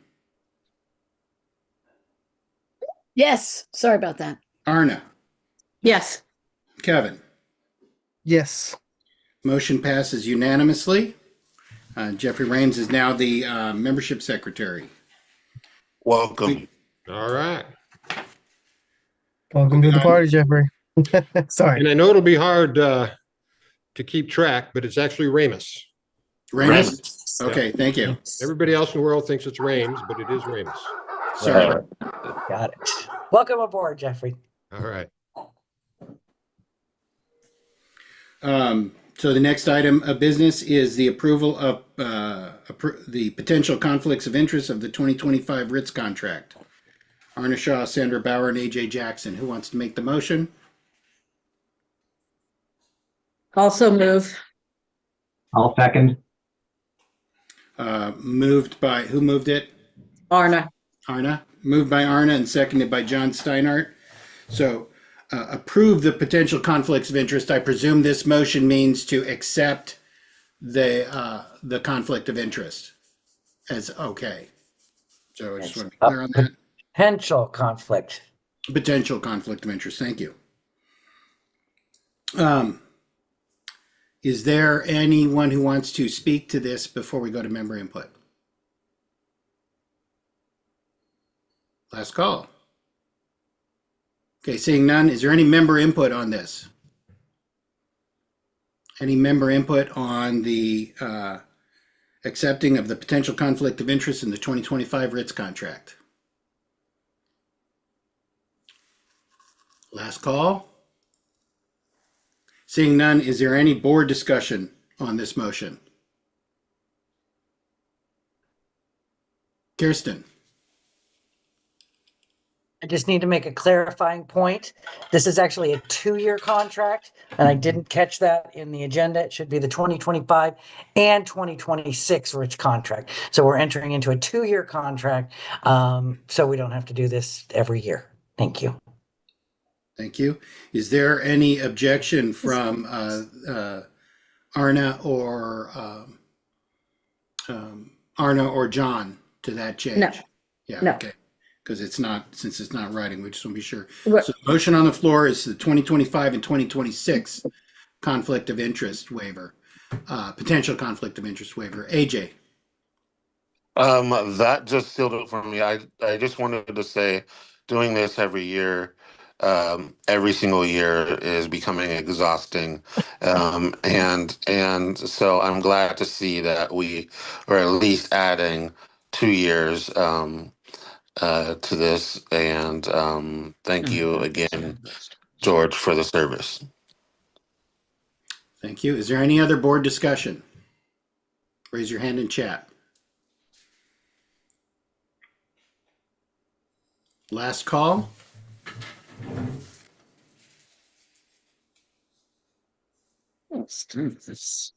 Yes, sorry about that. Arna? Yes. Kevin? Yes. Motion passes unanimously. Jeffrey Rains is now the membership secretary. Welcome. All right. Welcome to the party, Jeffrey. Sorry. And I know it'll be hard to keep track, but it's actually Ramus. Ramus? Okay, thank you. Everybody else in the world thinks it's Rames, but it is Ramus. Sorry. Got it. Welcome aboard, Jeffrey. All right. So the next item of business is the approval of the potential conflicts of interest of the 2025 Ritz contract. Arna Shaw, Sandra Bauer, and AJ Jackson. Who wants to make the motion? Also move. I'll second. Moved by, who moved it? Arna. Arna. Moved by Arna and seconded by John Steinhardt. So approve the potential conflicts of interest. I presume this motion means to accept the conflict of interest as okay. So I just want to be clear on that. Potential conflict. Potential conflict of interest. Thank you. Is there anyone who wants to speak to this before we go to member input? Last call. Okay, seeing none, is there any member input on this? Any member input on the accepting of the potential conflict of interest in the 2025 Ritz contract? Last call. Seeing none, is there any board discussion on this motion? Kirsten? I just need to make a clarifying point. This is actually a 2-year contract, and I didn't catch that in the agenda. It should be the 2025 and 2026 Ritz contract. So we're entering into a 2-year contract, so we don't have to do this every year. Thank you. Thank you. Is there any objection from Arna or Arna or John to that change? No. Yeah, No. okay. Because it's not, since it's not writing, we just want to be sure. What- So the motion on the floor is the 2025 and 2026 conflict of interest waiver, potential conflict of interest waiver. AJ? That just sealed it for me. I just wanted to say, doing this every year, every single year is becoming exhausting. And so I'm glad to see that we are at least adding 2 years to this. And thank you again, George, for the service. Thank you. Is there any other board discussion? Raise your hand in chat. Last call. Let's do this.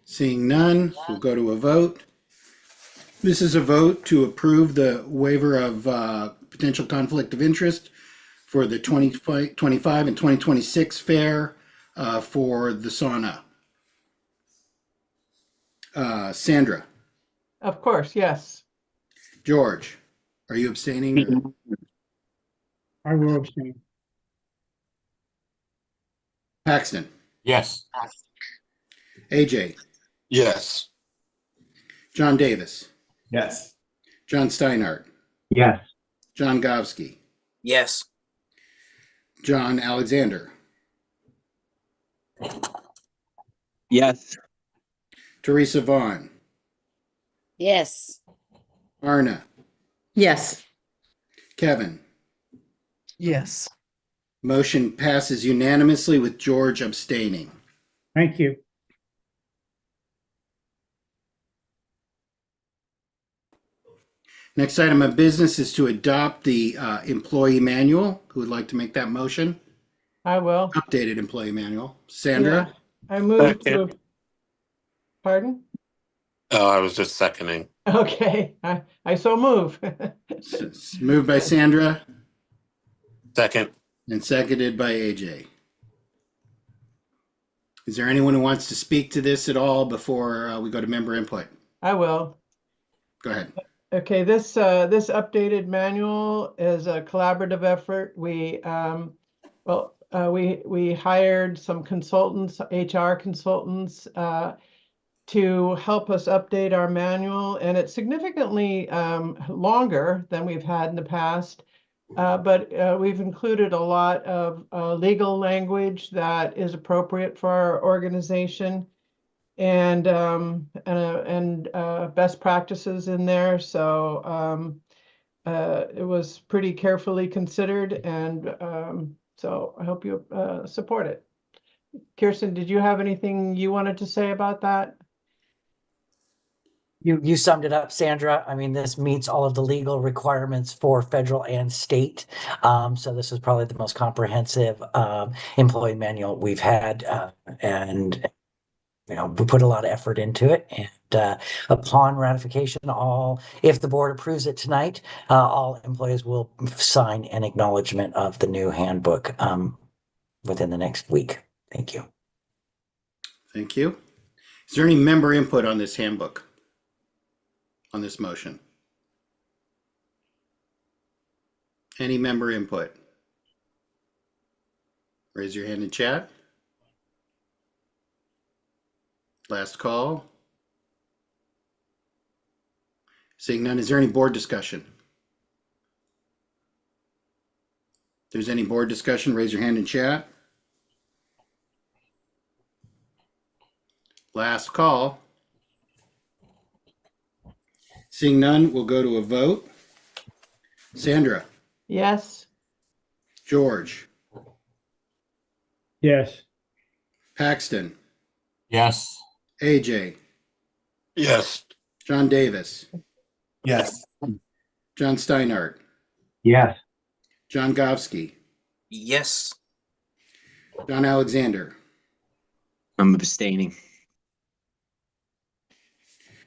Seeing none, we'll go to a vote. This is a vote to approve the waiver of potential conflict of interest for the 2025 and 2026 fair for the sauna. Sandra? Of course, yes. George, are you abstaining? I will abstain. Paxton? Yes. AJ? Yes. John Davis? Yes. John Steinhardt? Yes. John Govsky? Yes. John Alexander? Yes. Teresa Vaughn? Yes. Arna? Yes. Kevin? Yes. Motion passes unanimously with George abstaining. Thank you. Next item of business is to adopt the employee manual. Who would like to make that motion? I will. Updated employee manual. Sandra? I move to, Second. pardon? Oh, I was just seconding. Okay, I so move. Moved by Sandra Second. and seconded by AJ. Is there anyone who wants to speak to this at all before we go to member input? I will. Go ahead. Okay, this updated manual is a collaborative effort. We hired some consultants, HR consultants, to help us update our manual, and it's significantly longer than we've had in the past. But we've included a lot of legal language that is appropriate for our organization, and best practices in there. So it was pretty carefully considered, and so I hope you support it. Kirsten, did you have anything you wanted to say about that? You summed it up, Sandra. I mean, this meets all of the legal requirements for federal and state. So this is probably the most comprehensive employee manual we've had, and we put a lot of effort into it. And upon ratification, if the board approves it tonight, all employees will sign an acknowledgement of the new handbook within the next week. Thank you. Thank you. Is there any member input on this handbook? On this motion? Any member input? Raise your hand in chat. Last call. Seeing none, is there any board discussion? If there's any board discussion, raise your hand in chat. Last call. Seeing none, we'll go to a vote. Sandra? Yes. George? Yes. Paxton? Yes. AJ? Yes. John Davis? Yes. John Steinhardt? Yes. John Govsky? Yes. John Alexander? I'm abstaining.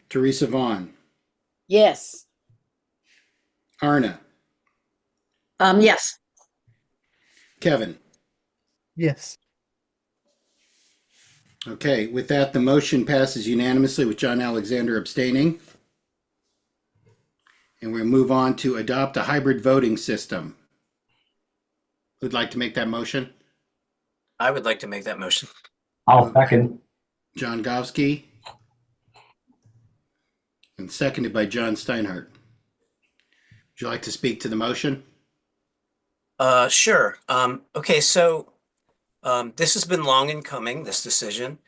Teresa Vaughn? Yes. Arna? Yes. Kevin? Yes. Okay, with that, the motion passes unanimously with John Alexander abstaining. And we'll move on to adopt a hybrid voting system. Who'd like to make that motion? I would like to make that motion. I'll second. John Gowski. And seconded by John Steinhardt. Would you like to speak to the motion? Sure. Okay, so this has been long in coming, this decision.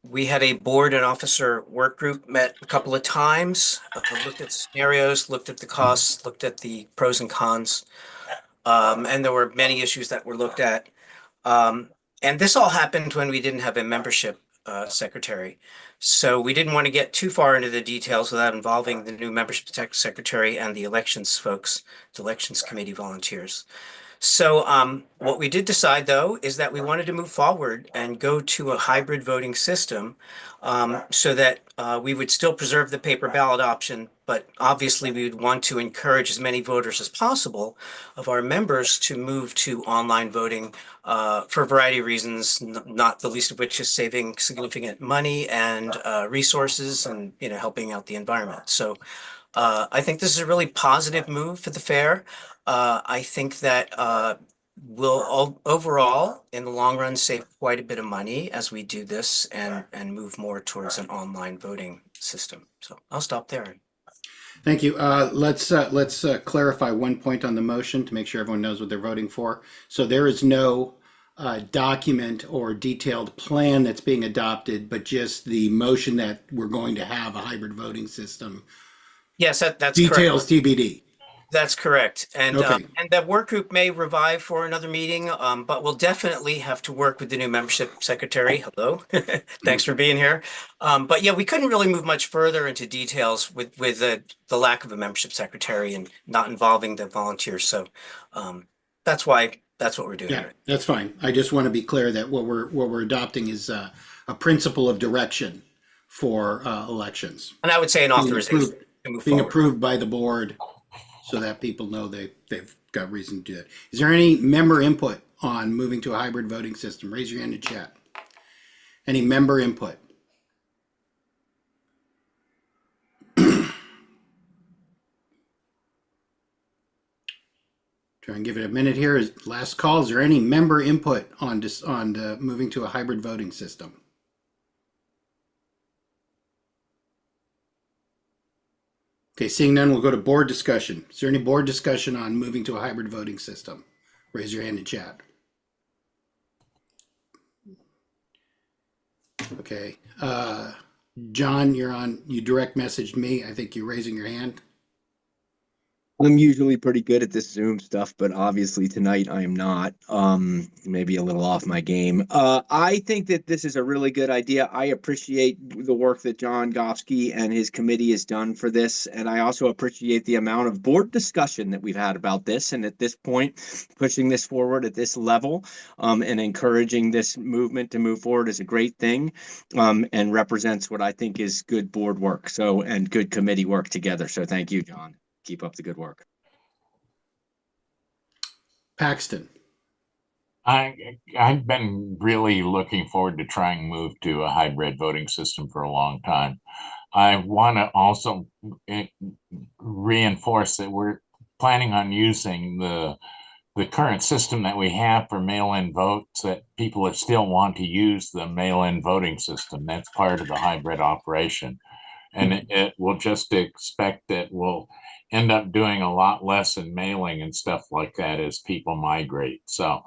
We had a board and officer work group, met a couple of times, looked at scenarios, looked at the costs, looked at the pros and cons. And there were many issues that were looked at. And this all happened when we didn't have a membership secretary. So we didn't want to get too far into the details without involving the new membership secretary and the elections folks, the elections committee volunteers. So what we did decide, though, is that we wanted to move forward and go to a hybrid voting system so that we would still preserve the paper ballot option, but obviously we would want to encourage as many voters as possible of our members to move to online voting for a variety of reasons, not the least of which is saving significant money and resources and, you know, helping out the environment. So I think this is a really positive move for the fair. I think that we'll overall, in the long run, save quite a bit of money as we do this and move more towards an online voting system. So I'll stop there. Thank you. Let's clarify one point on the motion to make sure everyone knows what they're voting for. So there is no document or detailed plan that's being adopted, but just the motion that we're going to have a hybrid voting system. Yes, that's details correct. TBD. That's correct. And Okay. and that work group may revive for another meeting, but we'll definitely have to work with the new membership secretary. Hello, thanks for being here. But yeah, we couldn't really move much further into details with the lack of a membership secretary and not involving the volunteers. So that's what we're doing. Yeah, Here. that's fine. I just want to be clear that what we're adopting is a principle of direction for elections. And I would say an Being authorization approved- to move being forward. approved by the board so that people know they've got reason to do that. Is there any member input on moving to a hybrid voting system? Raise your hand in chat. Any member input? Try and give it a minute here. Last call. Is there any member input on moving to a hybrid voting system? Okay, seeing none, we'll go to board discussion. Is there any board discussion on moving to a hybrid voting system? Raise your hand in chat. Okay, John, you're on. You direct messaged me. I think you're raising your hand. I'm usually pretty good at this Zoom stuff, but obviously tonight I am not. Maybe a little off my game. I think that this is a really good idea. I appreciate the work that John Gofsky and his committee has done for this, and I also appreciate the amount of board discussion that we've had about this. And at this point, pushing this forward at this level and encouraging this movement to move forward is a great thing, and represents what I think is good board work. So and good committee work together. So thank you, John. Keep up the good work. Paxton. I've been really looking forward to trying to move to a hybrid voting system for a long time. I want to also reinforce that we're planning on using the current system that we have for mail-in votes, that people that still want to use the mail-in voting system. That's part of the hybrid operation. And it will just expect that we'll end up doing a lot less in mailing and stuff like that as people migrate. So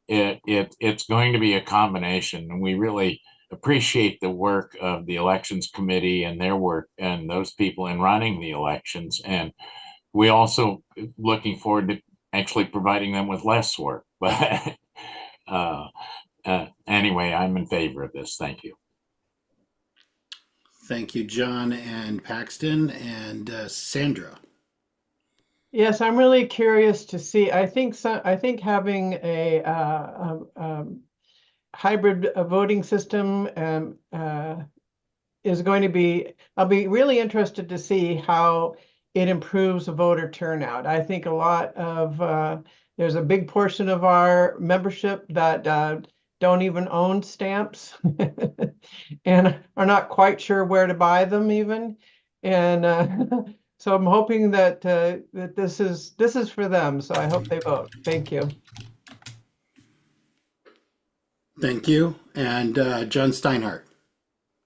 it's going to be a combination, and we really appreciate the work of the elections committee and their work and those people in running the elections. And we also looking forward to actually providing them with less work. But anyway, I'm in favor of this. Thank you. Thank you, John and Paxton and Sandra. Yes, I'm really curious to see. I think having a hybrid voting system is going to be. I'll be really interested to see how it improves voter turnout. I think a lot of there's a big portion of our membership that don't even own stamps and are not quite sure where to buy them even. And so I'm hoping that that this is for them. So I hope they vote. Thank you. Thank you. And John Steinhardt.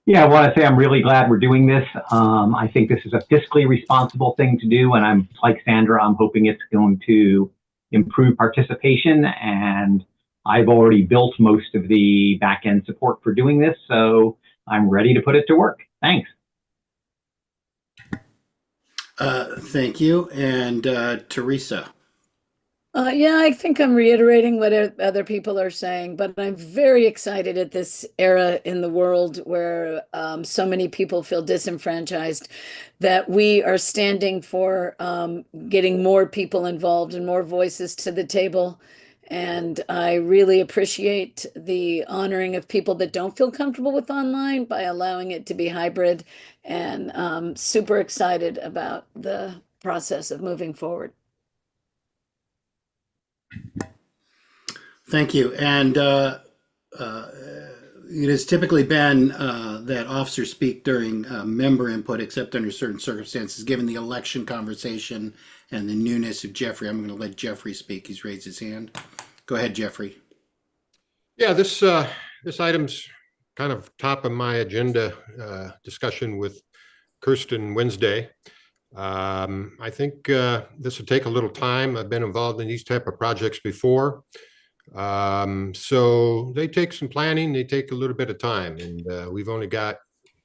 Yeah, I want to say I'm really glad we're doing this. I think this is a fiscally responsible thing to do, and I'm like Sandra, I'm hoping it's going to improve participation, and I've already built most of the back-end support for doing this, so I'm ready to put it to work. Thanks. Thank you. And Teresa. Yeah, I think I'm reiterating what other people are saying, but I'm very excited at this era in the world where so many people feel disenfranchised, that we are standing for getting more people involved and more voices to the table. And I really appreciate the honoring of people that don't feel comfortable with online by allowing it to be hybrid, and super excited about the process of moving forward. Thank you. And it has typically been that officers speak during member input, except under certain circumstances. Given the election conversation and the newness of Jeffrey, I'm going to let Jeffrey speak. He's raised his hand. Go ahead, Jeffrey. Yeah, this item's kind of top of my agenda discussion with Kirsten Wednesday. I think this will take a little time. I've been involved in these type of projects before. So they take some planning, they take a little bit of time, and we've only got,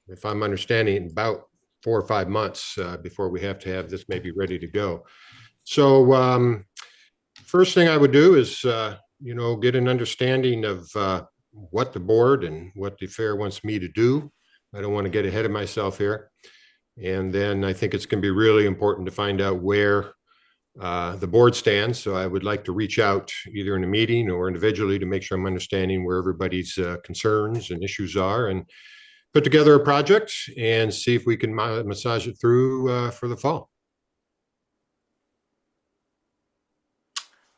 if I'm understanding, about 4 or 5 months before we have to have this maybe ready to go. So first thing I would do is, get an understanding of what the board and what the fair wants me to do. I don't want to get ahead of myself here. And then I think it's going to be really important to find out where the board stands. So I would like to reach out either in a meeting or individually to make sure I'm understanding where everybody's concerns and issues are, and put together a project and see if we can massage it through for the fall.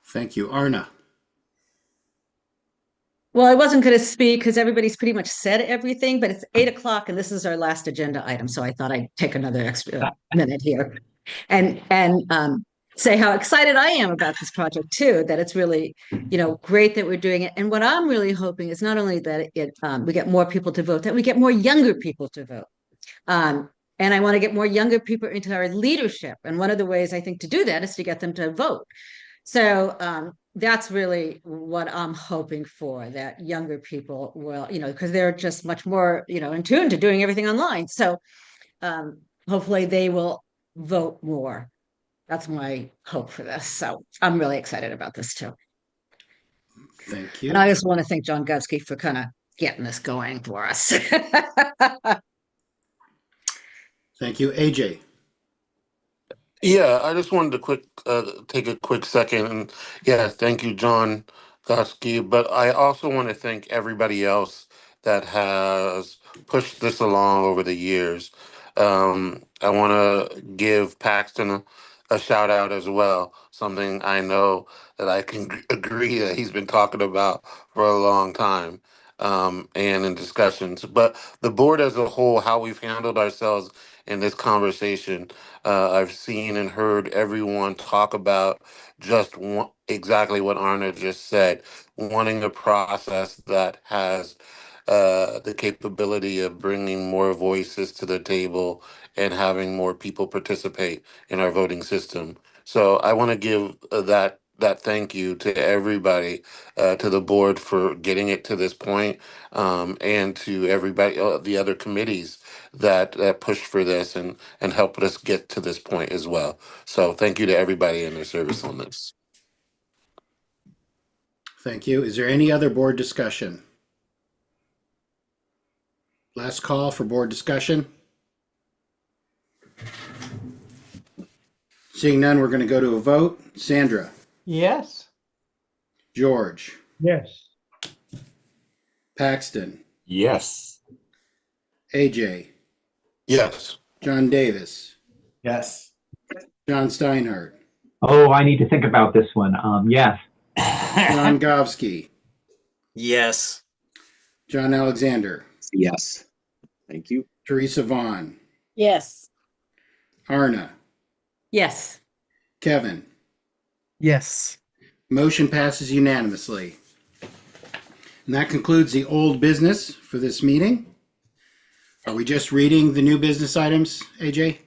Thank you. Arna. Well, I wasn't going to speak because everybody's pretty much said everything, but it's 8 o'clock and this is our last agenda item. So I thought I'd take another extra minute here and say how excited I am about this project too, that it's really, great that we're doing it. And what I'm really hoping is not only that we get more people to vote, that we get more younger people to vote. And I want to get more younger people into our leadership. And one of the ways I think to do that is to get them to vote. So that's really what I'm hoping for, that younger people will, because they're just much more, in tune to doing everything online. So hopefully they will vote more. That's my hope for this. So I'm really excited about this too. Thank you. And I just want to thank John Gutsky for kind of getting this going for us. Thank you. AJ. Yeah, I just wanted to take a quick second, and yeah, thank you, John Gotsky. But I also want to thank everybody else that has pushed this along over the years. I want to give Paxton a shout out as well. Something I know that I can agree that he's been talking about for a long time, and in discussions. But the board as a whole, how we've handled ourselves in this conversation, I've seen and heard everyone talk about just exactly what Arna just said, wanting a process that has the capability of bringing more voices to the table and having more people participate in our voting system. So I want to give that thank you to everybody, to the board for getting it to this point, and to everybody, the other committees that pushed for this and helped us get to this point as well. So thank you to everybody in their service on this. Thank you. Is there any other board discussion? Last call for board discussion. Seeing none, we're going to go to a vote. Sandra. Yes. George. Yes. Paxton. Yes. AJ. Yes. John Davis. Yes. John Steinhardt. Oh, I need to think about this one. Yes. John Govsky. Yes. John Alexander, Yes. Thank you. Teresa Vaughn, Yes. Arna, Yes. Kevin. Yes. Motion passes unanimously. And that concludes the old business for this meeting. Are we just reading the new business items, AJ?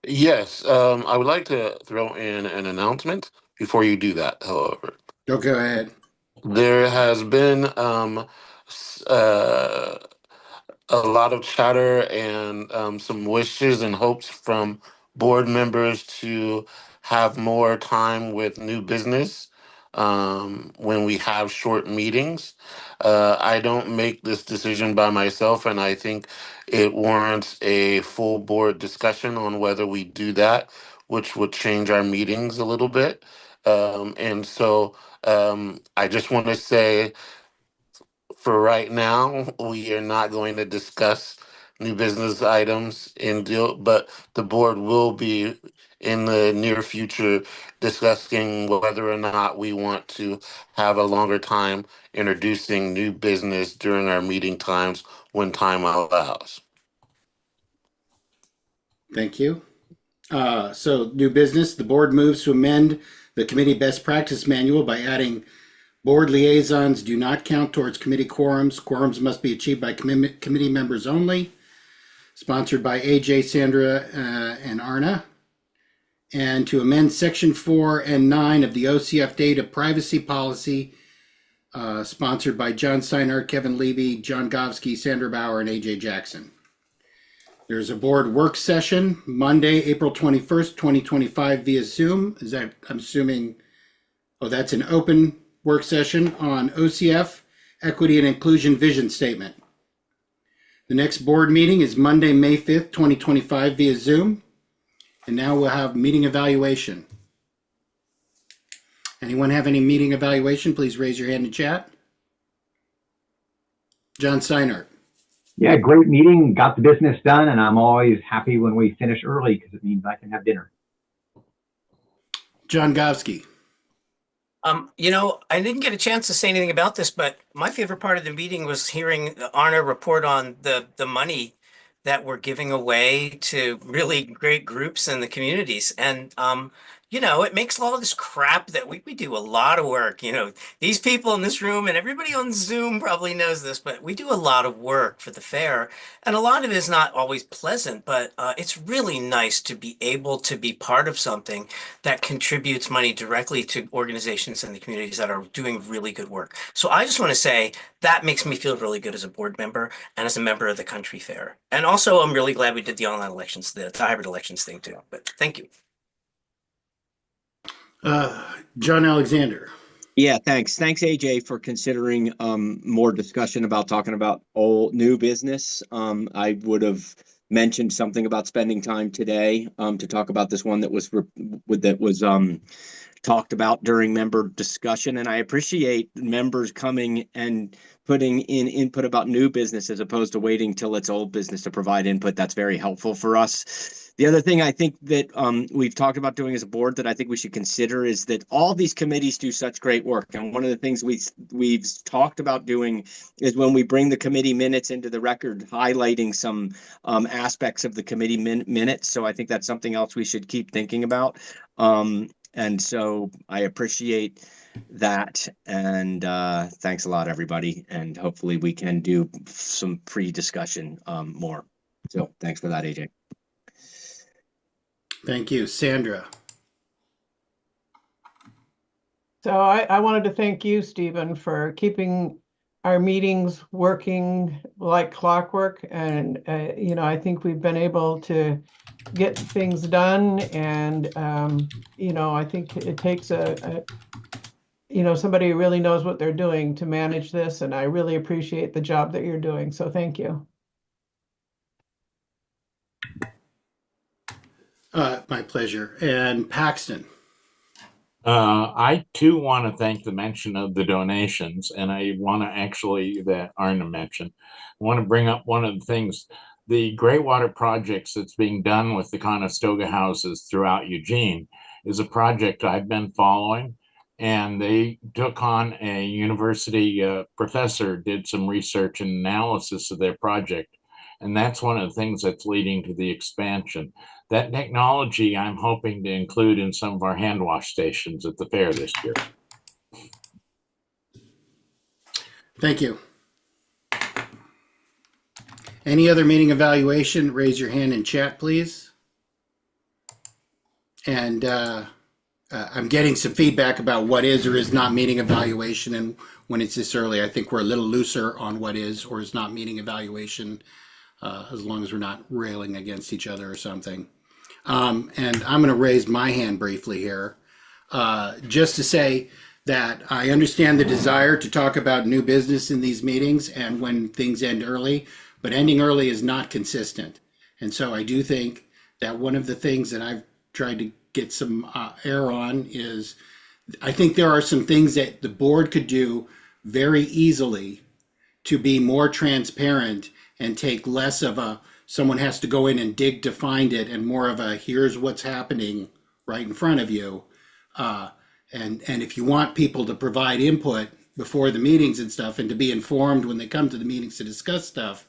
Yes, I would like to throw in an announcement before you do that, however. Go ahead. There has been a lot of chatter and some wishes and hopes from board members to have more time with new business when we have short meetings. I don't make this decision by myself, and I think it warrants a full board discussion on whether we do that, which would change our meetings a little bit. And so I just want to say, for right now, we are not going to discuss new business items but the board will be in the near future discussing whether or not we want to have a longer time introducing new business during our meeting times when time allows. Thank you. So new business, the board moves to amend the committee best practice manual by adding board liaisons do not count towards committee quorums. Quorums must be achieved by committee members only. Sponsored by AJ, Sandra, and Arna. And to amend section 4 and 9 of the OCF data privacy policy, sponsored by John Steinhardt, Kevin Levy, John Govsky, Sandra Bauer, and AJ Jackson. There's a board work session Monday, April 21st, 2025 via Zoom. Is that, I'm assuming, that's an open work session on OCF, Equity and Inclusion Vision Statement. The next board meeting is Monday, May 5th, 2025 via Zoom. And now we'll have meeting evaluation. Anyone have any meeting evaluation? Please raise your hand in chat. John Steinhardt. Yeah, great meeting, got the business done, and I'm always happy when we finish early because it means I can have dinner. John Govsky. I didn't get a chance to say anything about this, but my favorite part of the meeting was hearing Arna report on the money that we're giving away to really great groups in the communities. And, it makes all this crap that we do a lot of work. These people in this room and everybody on Zoom probably knows this, but we do a lot of work for the fair. And a lot of it is not always pleasant, but it's really nice to be able to be part of something that contributes money directly to organizations in the communities that are doing really good work. So I just want to say that makes me feel really good as a board member and as a member of the country fair. And also, I'm really glad we did the online elections, the hybrid elections thing too. But thank you. John Alexander. Yeah, thanks. Thanks, AJ, for considering more discussion about talking about new business. I would have mentioned something about spending time today to talk about this one that was talked about during member discussion. And I appreciate members coming and putting in input about new business as opposed to waiting till it's old business to provide input. That's very helpful for us. The other thing I think that we've talked about doing as a board that I think we should consider is that all these committees do such great work. And one of the things we've talked about doing is when we bring the committee minutes into the record, highlighting some aspects of the committee minutes. So I think that's something else we should keep thinking about. And so I appreciate that. And thanks a lot, everybody. And hopefully we can do some pre-discussion more. So thanks for that, AJ. Thank you. Sandra. So I wanted to thank you, Stephen, for keeping our meetings working like clockwork. And, I think we've been able to get things done. And, I think it takes somebody who really knows what they're doing to manage this. And I really appreciate the job that you're doing. So thank you. My pleasure. And Paxton. I too want to thank the mention of the donations, and I want to actually, that Arna mentioned, I want to bring up one of the things, the Greywater projects that's being done with the Conestoga houses throughout Eugene is a project I've been following, and they took on a university professor, did some research and analysis of their project. And that's one of the things that's leading to the expansion. That technology I'm hoping to include in some of our hand wash stations at the fair this year. Thank you. Any other meeting evaluation? Raise your hand in chat, please. And I'm getting some feedback about what is or is not meeting evaluation, and when it's this early, I think we're a little looser on what is or is not meeting evaluation, as long as we're not railing against each other or something. And I'm going to raise my hand briefly here, just to say that I understand the desire to talk about new business in these meetings and when things end early, but ending early is not consistent. And so I do think that one of the things that I've tried to get some air on is, I think there are some things that the board could do very easily to be more transparent and take less of a, someone has to go in and dig to find it, and more of a, here's what's happening right in front of you. And if you want people to provide input before the meetings and stuff, and to be informed when they come to the meetings to discuss stuff,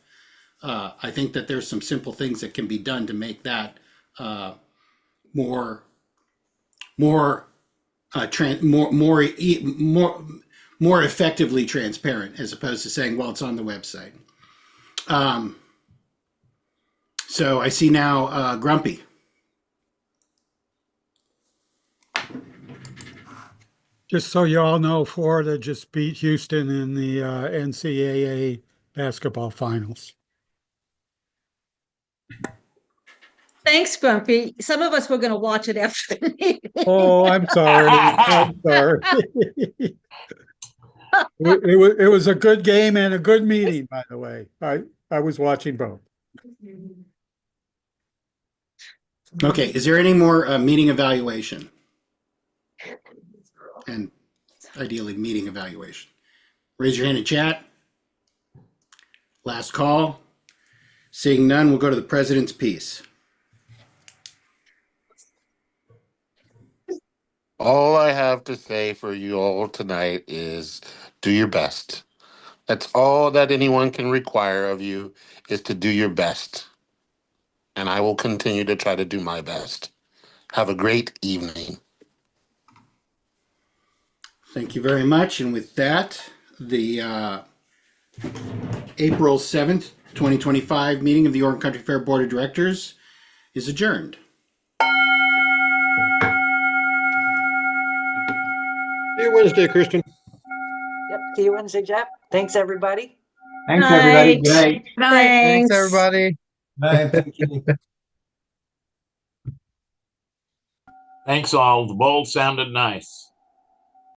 I think that there's some simple things that can be done to make that more effectively transparent, as opposed to saying, well, it's on the website. So I see now Grumpy. Just so you all know, Florida just beat Houston in the NCAA basketball finals. Thanks, Grumpy. Some of us were going to watch it after the meeting. Oh, I'm sorry. I'm sorry. It was a good game and a good meeting, by the way. I was watching both. Okay, is there any more meeting evaluation? And ideally meeting evaluation. Raise your hand in chat. Last call. Seeing none, we'll go to the president's piece. All I have to say for you all tonight is do your best. That's all that anyone can require of you, is to do your best. And I will continue to try to do my best. Have a great evening. Thank you very much. And with that, the April 7th, 2025 meeting of the Oregon Country Fair Board of Directors is adjourned. See you Wednesday, Kristen. Yep. See you Wednesday, Jeff. Thanks, everybody. Thanks, everybody. Good night. Thanks, everybody. Bye. Thank you. Thanks all. The bowl sounded nice.